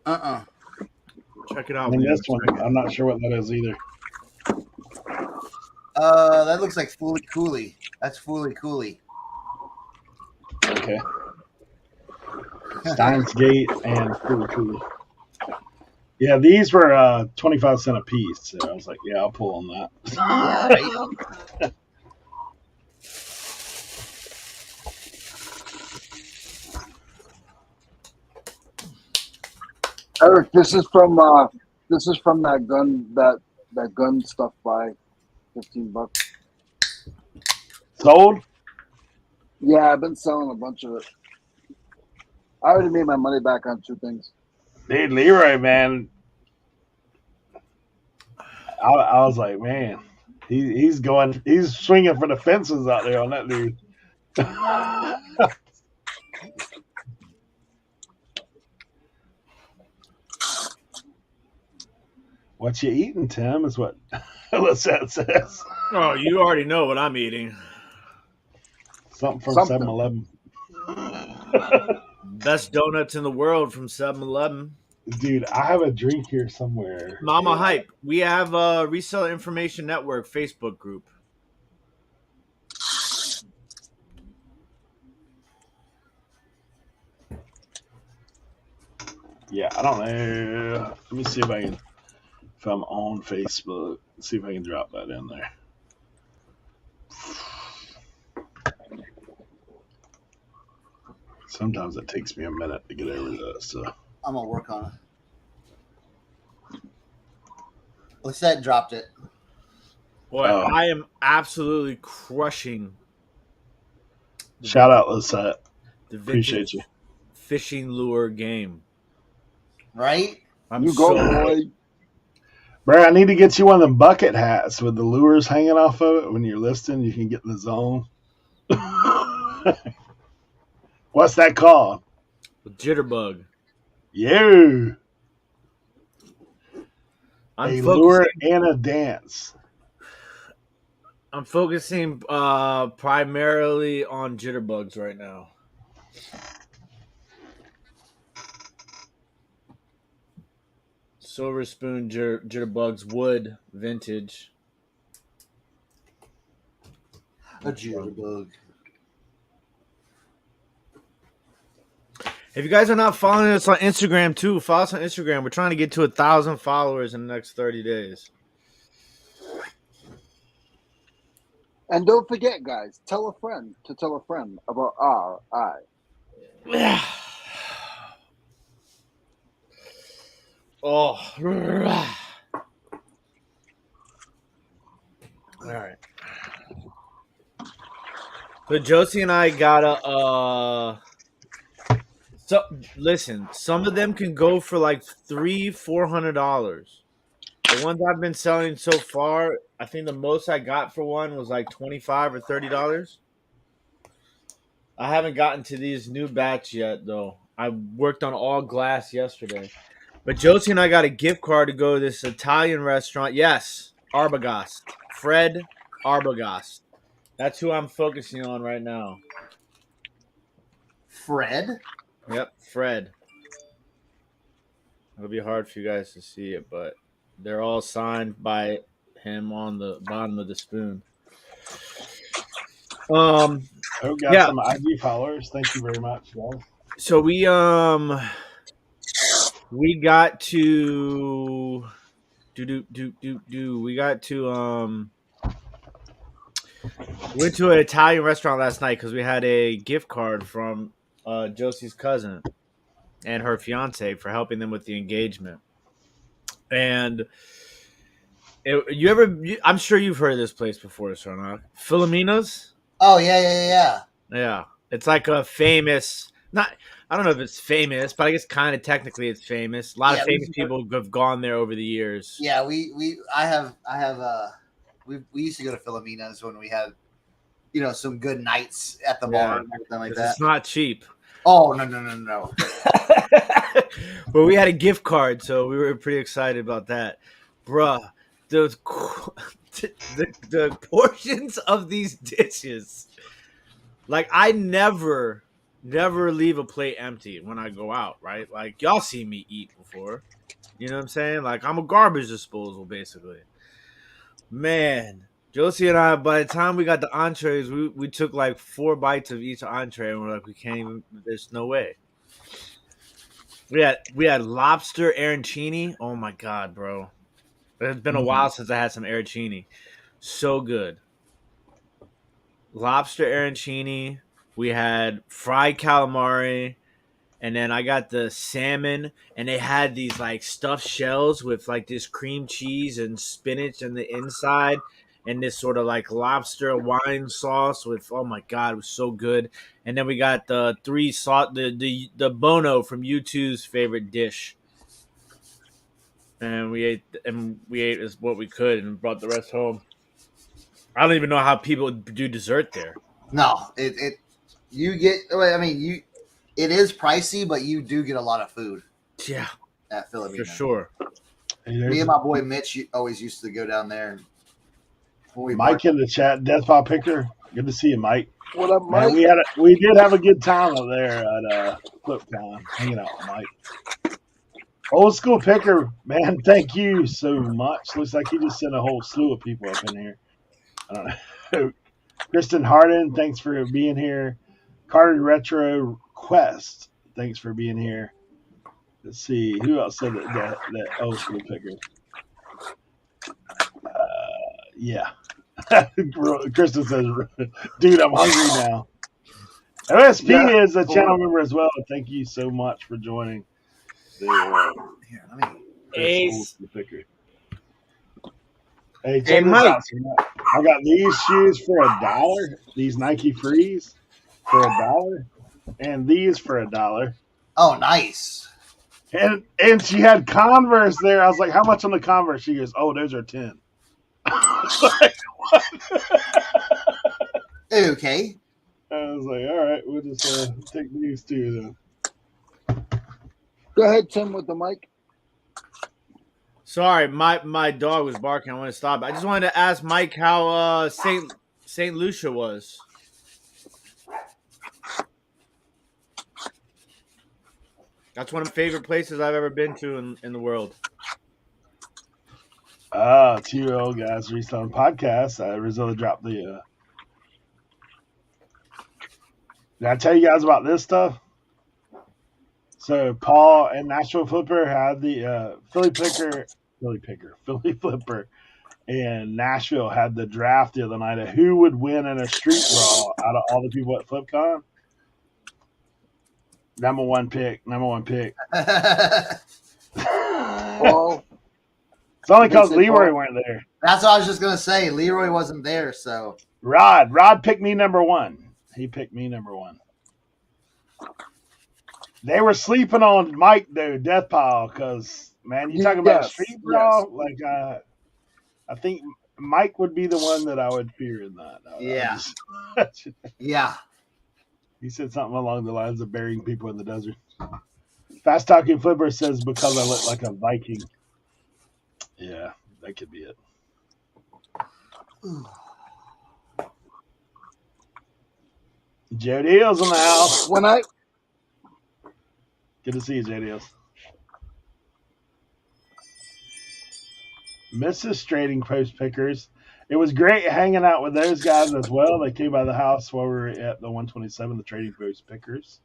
Check it out. I mean, this one, I'm not sure what that is either. That looks like Fooly Cooley. That's Fooly Cooley. Okay. Steins Gate and Fooly Cooley. Yeah, these were 25 cents a piece. So I was like, yeah, I'll pull on that. Eric, this is from that gun stuff by $15. Sold? Yeah, I've been selling a bunch of it. I already made my money back on 2 things. Dude, Leroy, man. I was like, man, he's swinging for the fences out there on that dude. What you eating, Tim, is what Lisette says. Oh, you already know what I'm eating. Something from 7-Eleven. Best donuts in the world from 7-Eleven. Dude, I have a drink here somewhere. Mama Hype. We have a Reseller Information Network Facebook group. Yeah, I don't know. Let me see if I'm on Facebook, see if I can drop that in there. Sometimes it takes me a minute to get over that stuff. I'm gonna work on it. Lisette dropped it. Boy, I am absolutely crushing Shout out, Lisette. the Appreciate vintage you. fishing lure game. Right? I'm You go, so boy. Bro, I need to get you one of them bucket hats with the lures hanging off of it. When you're listing, you can get in the zone. What's that called? jitterbug. You. I'm A focusing. lure and a dance. I'm focusing primarily on jitterbugs right now. Silver spoon jitterbugs wood vintage. A jitterbug. If you guys are not following us on Instagram too, follow us on Instagram. We're trying to get to 1,000 followers in the next 30 days. And don't forget, guys, tell a friend to tell a friend about RI. Oh. All right. So Josie and I got a so listen, some of them can go for like $300-$400. The ones I've been selling so far, I think the most I got for one was like $25 or $30. I haven't gotten to these new batch yet though. I worked on all glass yesterday. But Josie and I got a gift card to go to this Italian restaurant. Yes, Arbogast. Fred Arbogast. That's who I'm focusing on right now. Fred? Yep, Fred. It'll be hard for you guys to see it, but they're all signed by him on the bottom of the spoon. Oh, got Yeah. some IG followers. Thank you very much, guys. So we got to we got to went to an Italian restaurant last night because we had a gift card from Josie's cousin and her fiance for helping them with the engagement. And I'm sure you've heard of this place before, Cernoch. Filomena's? Oh, yeah. Yeah. It's like a famous, I don't know if it's famous, but I guess kind of technically it's famous. A lot of famous people have gone there over the years. Yeah, we used to go to Filomena's when we had, some good nights at the bar and everything like that. It's not cheap. Oh, no. But we had a gift card, so we were pretty excited about that. Bruh, the portions of these dishes, like I never leave a plate empty when I go out, right? Like y'all see me eat before. You know what I'm saying? Like I'm a garbage disposal, basically. Man, Josie and I, by the time we got the entrees, we took like 4 bites of each entree, and we're like, we can't even. There's no way. We had lobster arancini. Oh my god, bro! It's been a while since I had some arancini. So good. Lobster arancini. We had fried calamari, and then I got the salmon, and they had these like stuffed shells with like this cream cheese and spinach in the inside, and this sort of like lobster wine sauce with, oh my god, it was so good. And then we got the the Bono from U2's favorite dish, and we ate as what we could and brought the rest home. I don't even know how people do dessert there. No, it is pricey, but you do get a lot of food. Yeah, at Filipino. For sure. Me and my boy Mitch always used to go down there. Mike in the chat, Deathpaw Picker. Good to see you, Mike. What up, Mike? Man, we did have a good time up there at FlipCon, hanging out with Mike. Old school picker, man. Thank you so much. Looks like he just sent a whole slew of people up in here. I don't know. Kristen Harden, thanks for being here. Carter Retro Quest, thanks for being here. Let's see who else said that old school picker. Yeah. Kristen says, dude, I'm hungry now. OSP is a channel member as well. Thank you so much for joining. Ace. Hey, Hey, check this Mike. out. I got these shoes for $1. These Nike Frees for $1, and these for $1. Oh, nice. And she had Converse there. I was like, "How much on the Converse?" She goes, "Oh, those are 10." Like, what? Okay. I was like, "All right, we'll just take these two then." Go ahead, Tim, with the mic. Sorry, my dog was barking. I want to stop. I just wanted to ask Mike how Saint Lucia was. That's one of my favorite places I've ever been to in the world. 2 old guys reselling podcasts. Reseller dropped the. Did I tell you guys about this stuff? So Paul and Nashville Flipper had the Philly Flipper, and Nashville had the draft the other night of who would win in a street brawl out of all the people at FlipCon. Number one pick. Paul. It's only because Leroy weren't there. That's what I was just gonna say. Leroy wasn't there, so Rod picked me number one. He picked me number one. They were sleeping on Mike, dude, death pile, because man, you talking about street brawl? Like, I think Mike would be the one that I would fear in that. Yeah. Yeah. He said something along the lines of burying people in the desert. Fast Talking Flipper says because I look like a Viking. Yeah, that could be it. Joe Deals in the house. Good to see you, Joe Deals. Mrs. Trading Post Pickers. It was great hanging out with those guys as well. They came by the house while we were at the 127, the Trading Post Pickers.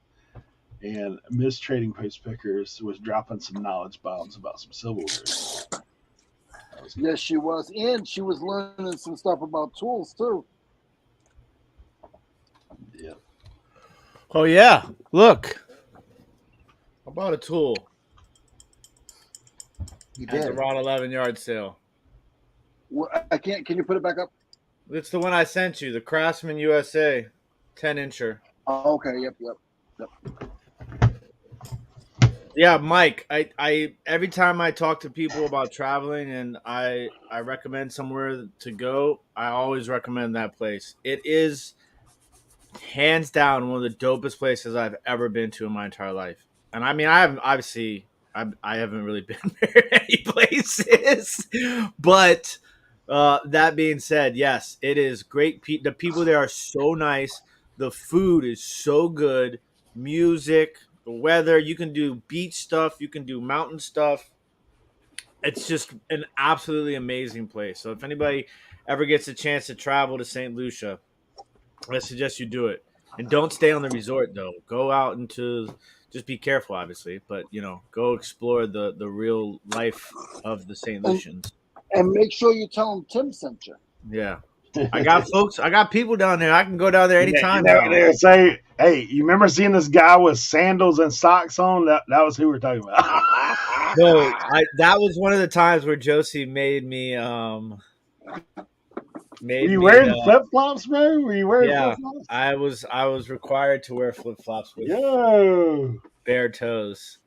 And Miss Trading Post Pickers was dropping some knowledge bombs about some silverware. Yes, she was. And she was learning some stuff about tools, too. Yeah. Oh, yeah. Look. I bought a tool. You at the did. Rod 11 yard sale. Well, I can't. Can you put it back up? It's the one I sent you, the Craftsman USA 10-incher. Oh, okay. Yep. Yeah, Mike, I every time I talk to people about traveling and I recommend somewhere to go, I always recommend that place. It is hands down one of the dopest places I've ever been to in my entire life. And I mean, I haven't really been very many places, but that being said, yes, it is great. The people there are so nice. The food is so good. Music, the weather. You can do beach stuff. You can do mountain stuff. It's just an absolutely amazing place. So if anybody ever gets a chance to travel to St. Lucia, I suggest you do it. And don't stay on the resort, though. Go out into – just be careful, obviously. But, go explore the real life of the St. Lucians. And make sure you tell them Tim sent you. Yeah. I got people down there. I can go down there anytime. They say, hey, you remember seeing this guy with sandals and socks on? That was who we're talking about. No, that was one of the times where Josie made me Were you wearing flip flops, bro? Were you wearing flip flops? I was required to wear flip flops with bare toes.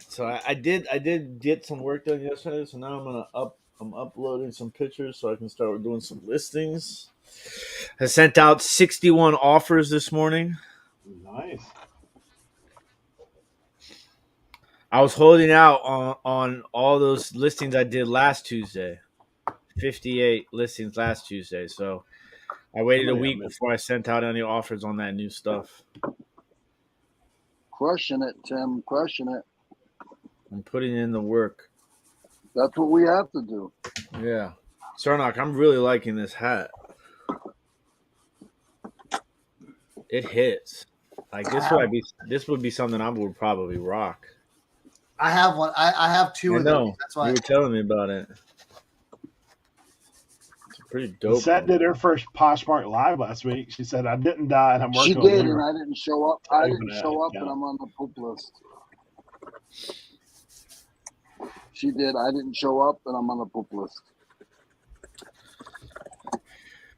So I did get some work done yesterday. So now I'm uploading some pictures so I can start doing some listings. I sent out 61 offers this morning. Nice. I was holding out on all those listings I did last Tuesday. 58 listings last Tuesday. So I waited a week before I sent out any offers on that new stuff. Crushing it, Tim. Crushing it. I'm putting in the work. That's what we have to do. Yeah. Cernoch, I'm really liking this hat. It hits. Like this would be something I would probably rock. I have one. I have two of them. That's why you were telling me about it. It's pretty dope. Seth did her first Poshmark live last week. She said, "I didn't die, and I'm working." She did, and I didn't show up. I didn't show up, and I'm on the poop list. She did. I didn't show up, and I'm on the poop list.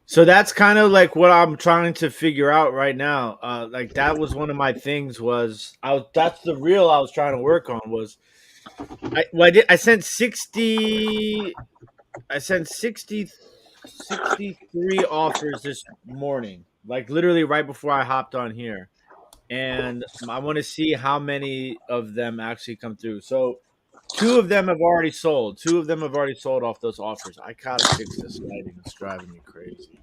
So that's kind of like what I'm trying to figure out right now. Like that was one of my things that's the reel I was trying to work on was I sent 63 offers this morning, like literally right before I hopped on here. And I want to see how many of them actually come through. So 2 of them have already sold. 2 of them have already sold off those offers. I gotta fix this lighting. It's driving me crazy.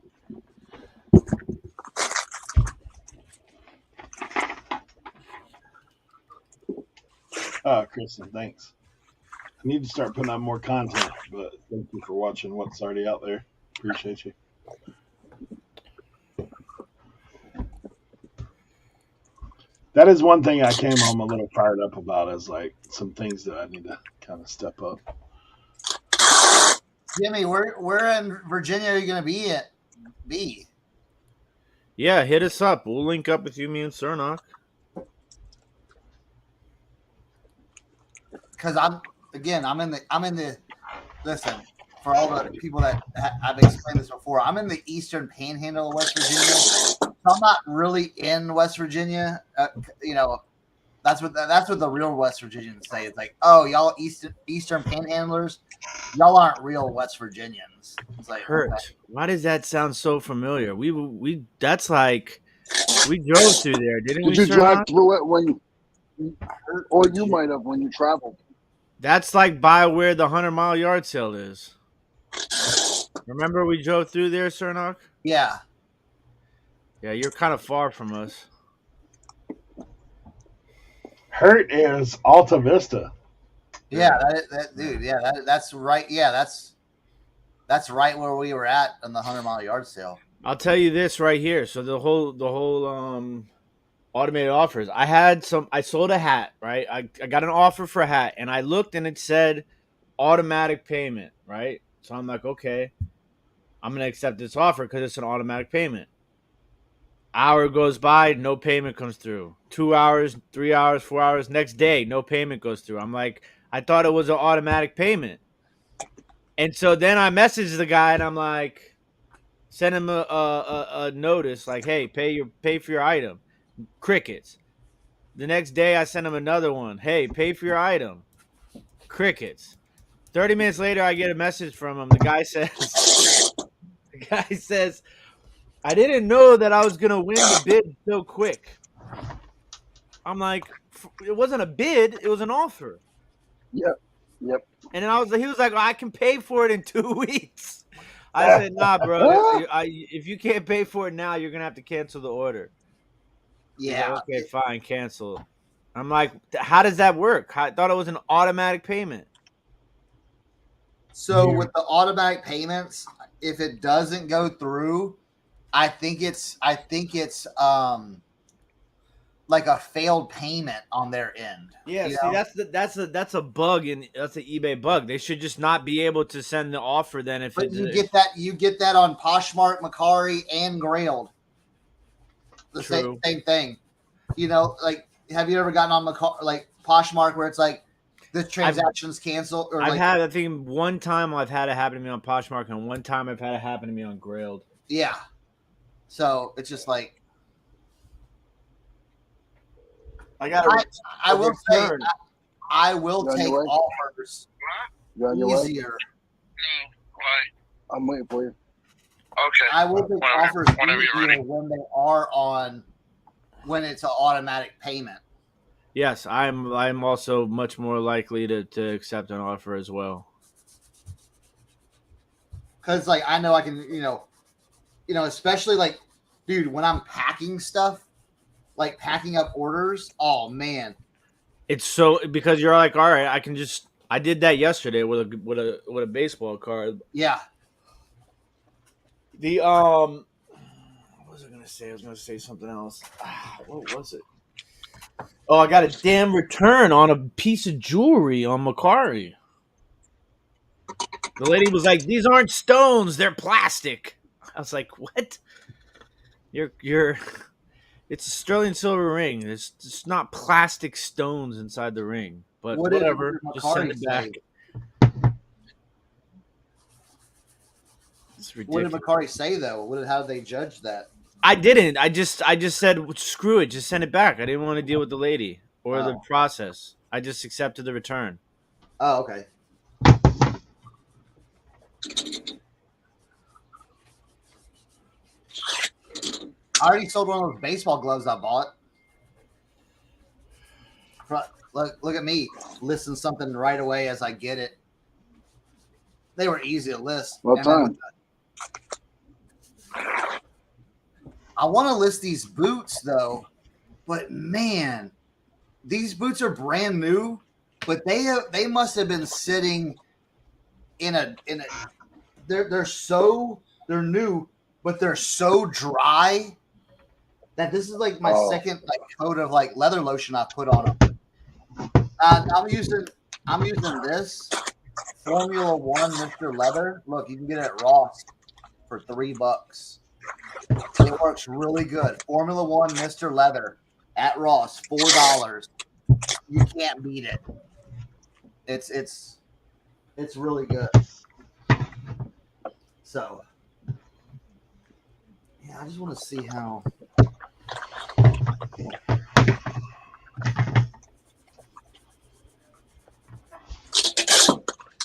Oh, Kristen, thanks. I need to start putting out more content, but thank you for watching what's already out there. Appreciate you. That is one thing I came home a little fired up about is like some things that I need to kind of step up. Jimmy, where in Virginia are you going to be? Yeah, hit us up. We'll link up with you, me and Cernoch. Because I'm in the listen, for all the people that I've explained this before, I'm in the eastern panhandle of West Virginia. So I'm not really in West Virginia. That's what the real West Virginians say. It's like, oh, y'all eastern panhandlers, y'all aren't real West Virginians. It's like, Hurt. Okay. Why does that sound so familiar? We that's like we drove through there, didn't we? Did you drive Cernoch? through it when? Or you might have when you traveled. That's like by where the 100-mile yard sale is. Remember we drove through there, Cernoch? Yeah. Yeah, you're kind of far from us. Hurt is Alta Vista. Yeah, dude. Yeah, that's right. Yeah, that's right where we were at on the 100-mile yard sale. I'll tell you this right here. So the whole automated offers. I sold a hat, right? I got an offer for a hat, and I looked and it said automatic payment, right? So I'm like, okay, I'm gonna accept this offer because it's an automatic payment. Hour goes by, no payment comes through. 2 hours, 3 hours, 4 hours. Next day, no payment goes through. I'm like, I thought it was an automatic payment. And so then I messaged the guy and I'm like, send him a notice like, hey, pay for your item. Crickets. The next day I sent him another one. Hey, pay for your item. Crickets. 30 minutes later I get a message from him. The guy says, I didn't know that I was gonna win the bid so quick. I'm like, it wasn't a bid, it was an offer. Yep. And then he was like, I can pay for it in 2 weeks. I said, nah, bro. If you can't pay for it now, you're gonna have to cancel the order. Yeah. Like, okay, fine, cancel. I'm like, how does that work? I thought it was an automatic payment. So with the automatic payments, if it doesn't go through, I think it's like a failed payment on their end. Yeah, see, that's a bug that's an eBay bug. They should just not be able to send the offer then if but you get that on Poshmark, Macari, and Grailed. The same thing. Like have you ever gotten on Poshmark where it's like the transaction's canceled? Or I think one time I've had it happen to me on Poshmark and one time I've had it happen to me on Grailed. Yeah. So it's just like I will say I will take offers easier. I'm waiting for you. Okay. I will take offers easier when it's an automatic payment. Yes, I'm also much more likely to accept an offer as well. Because I know I can, especially dude, when I'm packing stuff, packing up orders. Oh man, it's so because you're like, all right, I did that yesterday with a baseball card. Yeah. What was I gonna say? I was gonna say something else. What was it? Oh, I got a damn return on a piece of jewelry on Macari. The lady was like, "These aren't stones; they're plastic." I was like, "What? You're." It's a sterling silver ring. It's not plastic stones inside the ring. But whatever. Just send it back. It's What did ridiculous. Macari say though? How did they judge that? I didn't. I just said screw it. Just send it back. I didn't want to deal with the lady or the process. I just accepted the return. Oh, okay. I already sold one of those baseball gloves I bought. Look at me listing something right away as I get it. They were easy to list. What time? I want to list these boots though, but man, these boots are brand new, but they must have been sitting in a they're new, but they're so dry that this is like my second coat of like leather lotion I put on them. I'm using this Formula One Mr. Leather. Look, you can get it at Ross for $3. It works really good. Formula One Mr. Leather at Ross, $4. You can't beat it. It's really good. So yeah, I just want to see how.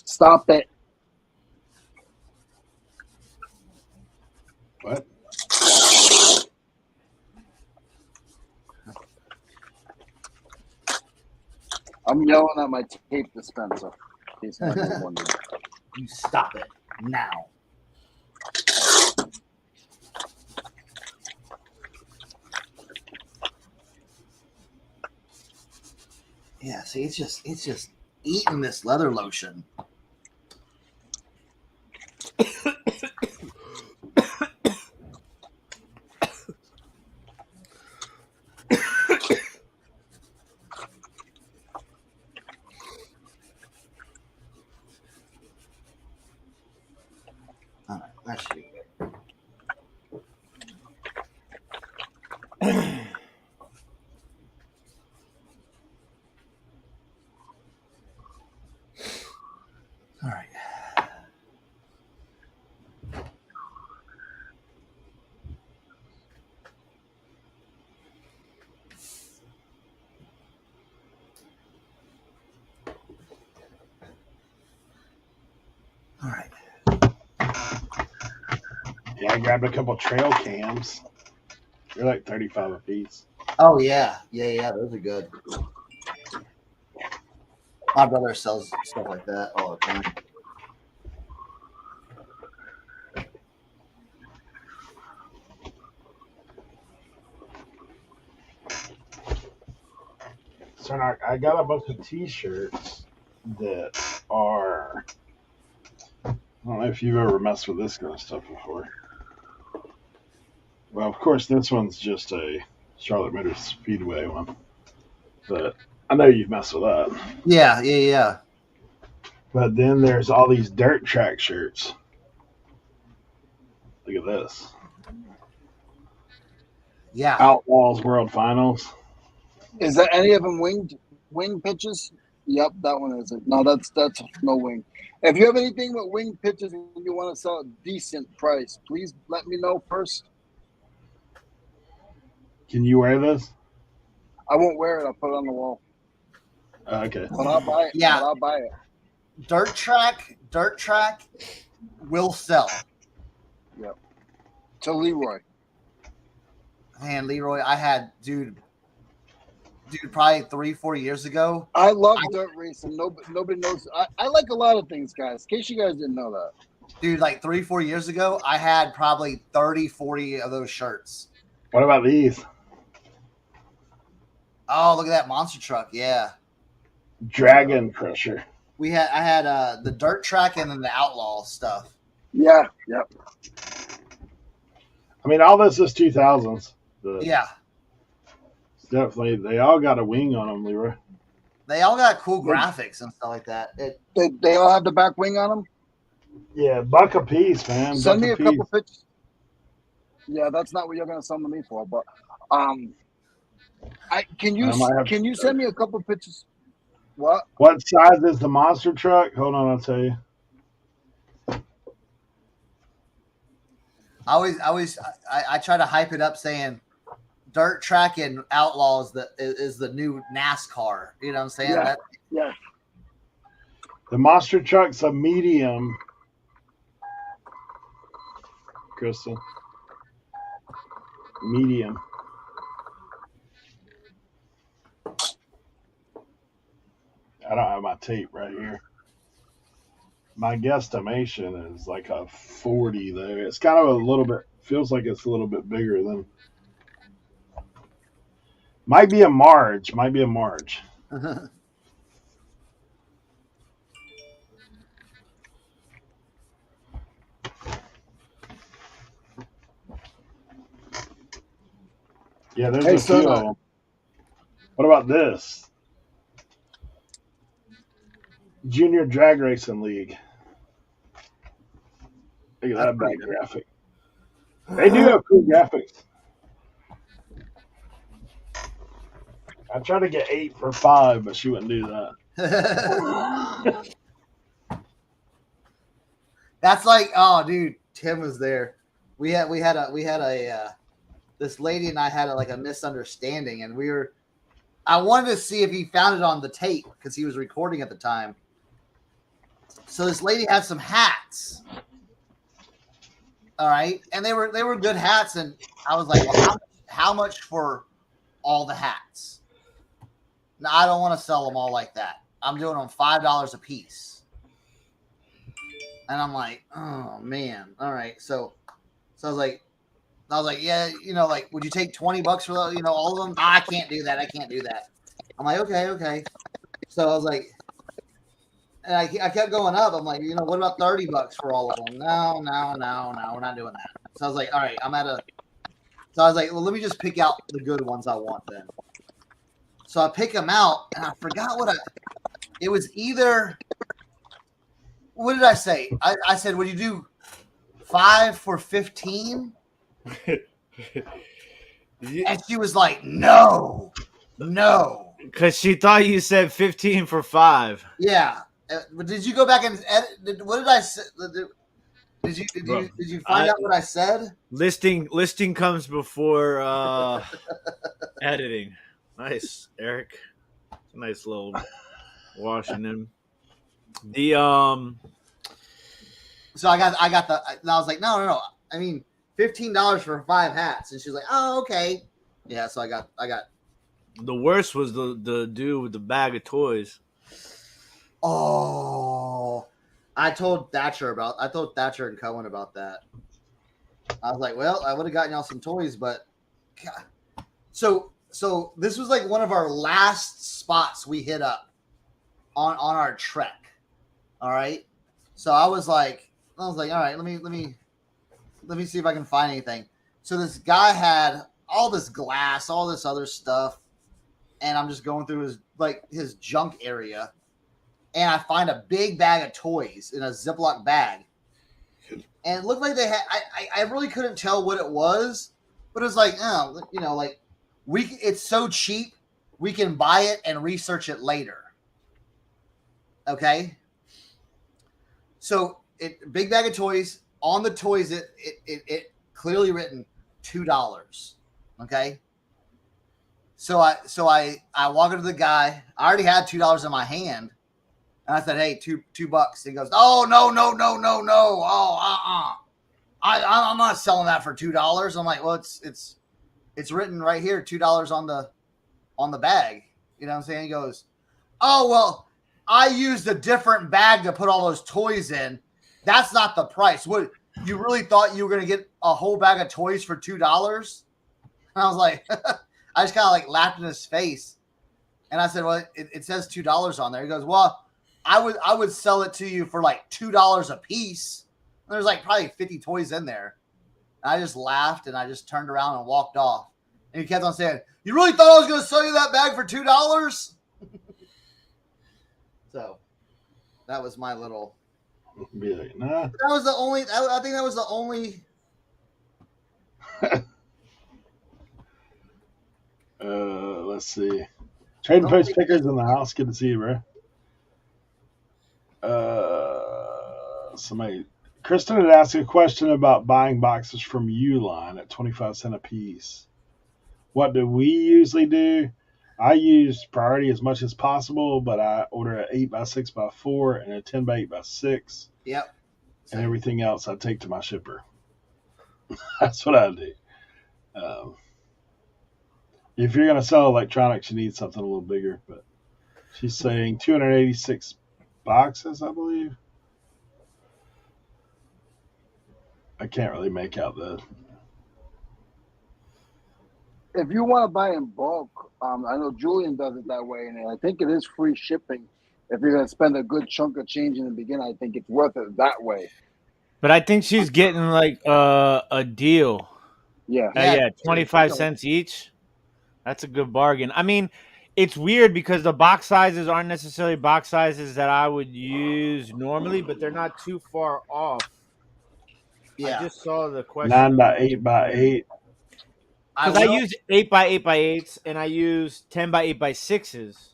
Stop it. What? I'm yelling at my tape dispenser. You stop it now. Yeah, see, it's just eating this leather lotion. All right, that should be good. All right. All right. Yeah, I grabbed a couple trail cams. They're like $35 a piece. Oh yeah, those are good. My brother sells stuff like that all the time. Cernoch, I got a bunch of t-shirts that are, I don't know if you've ever messed with this kind of stuff before. Well, of course, this one's just a Charlotte Motor Speedway one, but I know you've messed with that. Yeah. But then there's all these dirt track shirts. Look at this. Yeah. Outlaws World Finals. Is there any of them wing pitches? Yep, that one is it. No, that's no wing. If you have anything with wing pitches and you want to sell a decent price, please let me know first. Can you wear this? I won't wear it. I'll put it on the wall. Okay. But I'll buy it. Yeah. But I'll buy it. Dirt track will sell. Yep. To Leroy. Man, Leroy, I had dude, probably 3-4 years ago. I love dirt racing. Nobody knows. I like a lot of things, guys. In case you guys didn't know that. Dude, like 3-4 years ago, I had probably 30-40 of those shirts. What about these? Oh, look at that monster truck. Yeah. Dragon Crusher. I had the dirt track and then the outlaw stuff. Yeah. Yep. I mean, all this is 2000s. Yeah. Definitely. They all got a wing on them, Leroy. They all got cool graphics and stuff like that. They all have the back wing on them? Yeah, $1 a piece, man. Send me a couple pictures. Yeah, that's not what you're going to sell to me for, but can you send me a couple pictures? What size is the monster truck? Hold on, I'll tell you. I try to hype it up saying dirt track and outlaws is the new NASCAR. You know what I'm saying? Yeah. Yeah. The monster truck's a medium, Crystal. Medium. I don't have my tape right here. My guesstimation is like a 40 though. It's kind of a little bit, feels like it's a little bit bigger than. Might be a Marge. Might be a Marge. Yeah, there's a few of them. What about this? Junior Drag Racing League. Look at that back graphic. They do have cool graphics. I tried to get 8 for 5, but she wouldn't do that. That's like, oh, dude, Tim was there. We had a this lady and I had a misunderstanding, and I wanted to see if he found it on the tape because he was recording at the time. So this lady had some hats. All right, and they were good hats, and I was like, well, how much for all the hats? No, I don't want to sell them all like that. I'm doing them $5 a piece. And I'm like, oh man, all right. So I was like, yeah, like, would you take $20 for all of them? I can't do that. I'm like, okay. So I was like, and I kept going up. I'm like, what about $30 for all of them? No, we're not doing that. So I was like, all right, so I was like, well, let me just pick out the good ones I want then. So I pick them out, and I forgot it was either, what did I say? I said, would you do 5 for 15? And she was like, no. Because she thought you said 15 for 5. Yeah. But did you go back and edit? What did I say? Did you find out what I said? Listing comes before editing. Nice, Eric. Nice little Washington. The So I got the. And I was like, no. I mean, $15 for 5 hats, and she's like, oh, okay. Yeah. So I got. The worst was the dude with the bag of toys. Oh, I told Thatcher and Cohen about that. I was like, well, I would have gotten y'all some toys, but God. So this was like one of our last spots we hit up on our trek. All right. So I was like, all right, let me see if I can find anything. So this guy had all this glass, all this other stuff, and I'm just going through his junk area. And I find a big bag of toys in a Ziploc bag. And it looked like they had, I really couldn't tell what it was, but it was like, it's so cheap, we can buy it and research it later. Okay. So big bag of toys. On the toys, it clearly written $2. Okay. So I walk up to the guy. I already had $2 in my hand. And I said, hey, $2. He goes, oh, no. Oh, I'm not selling that for $2. I'm like, well, it's written right here, $2 on the bag. You know what I'm saying? He goes, oh, well, I used a different bag to put all those toys in. That's not the price. What, you really thought you were going to get a whole bag of toys for $2? And I was like, I just kind of laughed in his face. And I said, well, it says $2 on there. He goes, well, I would sell it to you for $2 a piece. And there's probably 50 toys in there. And I just laughed and I just turned around and walked off. And he kept on saying, you really thought I was going to sell you that bag for $2? So that was my little. Be like, nah. That was the only. I think that was the only. Let's see. Trading Post Pickers in the house. Good to see you, bro. Somebody, Kristen had asked a question about buying boxes from Uline at 25 cents a piece. What do we usually do? I use Priority as much as possible, but I order an 8x6x4 and a 10x8x6. Yep. And everything else I take to my shipper. That's what I do. If you're going to sell electronics, you need something a little bigger. But she's saying 286 boxes, I believe. I can't really make out the. If you want to buy in bulk, I know Julian does it that way, and I think it is free shipping. If you're going to spend a good chunk of change in the beginning, I think it's worth it that way. But I think she's getting like a deal. Yeah. Yeah, 25 cents each. That's a good bargain. I mean, it's weird because the box sizes aren't necessarily box sizes that I would use normally, but they're not too far off. Yeah. I just saw the question. 9x8x8. Because I use 8x8x8s and I use 10x8x6s.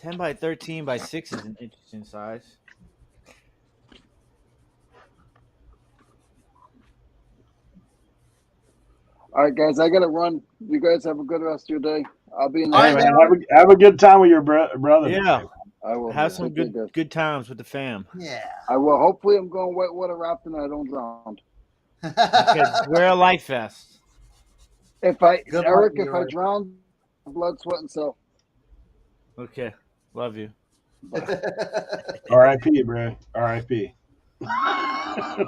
10x13x6 is an interesting size. All right, guys, I got to run. You guys have a good rest of your day. I'll be in the Hey, man, have a good time with your brother. Yeah. I will have some good times with the fam. Yeah. I will. Hopefully, I'm going whitewater rafting and I don't drown. Okay, wear a life vest. If I drown, blood, sweat, and soul. Okay. Love you. R.I.P., bro. R.I.P.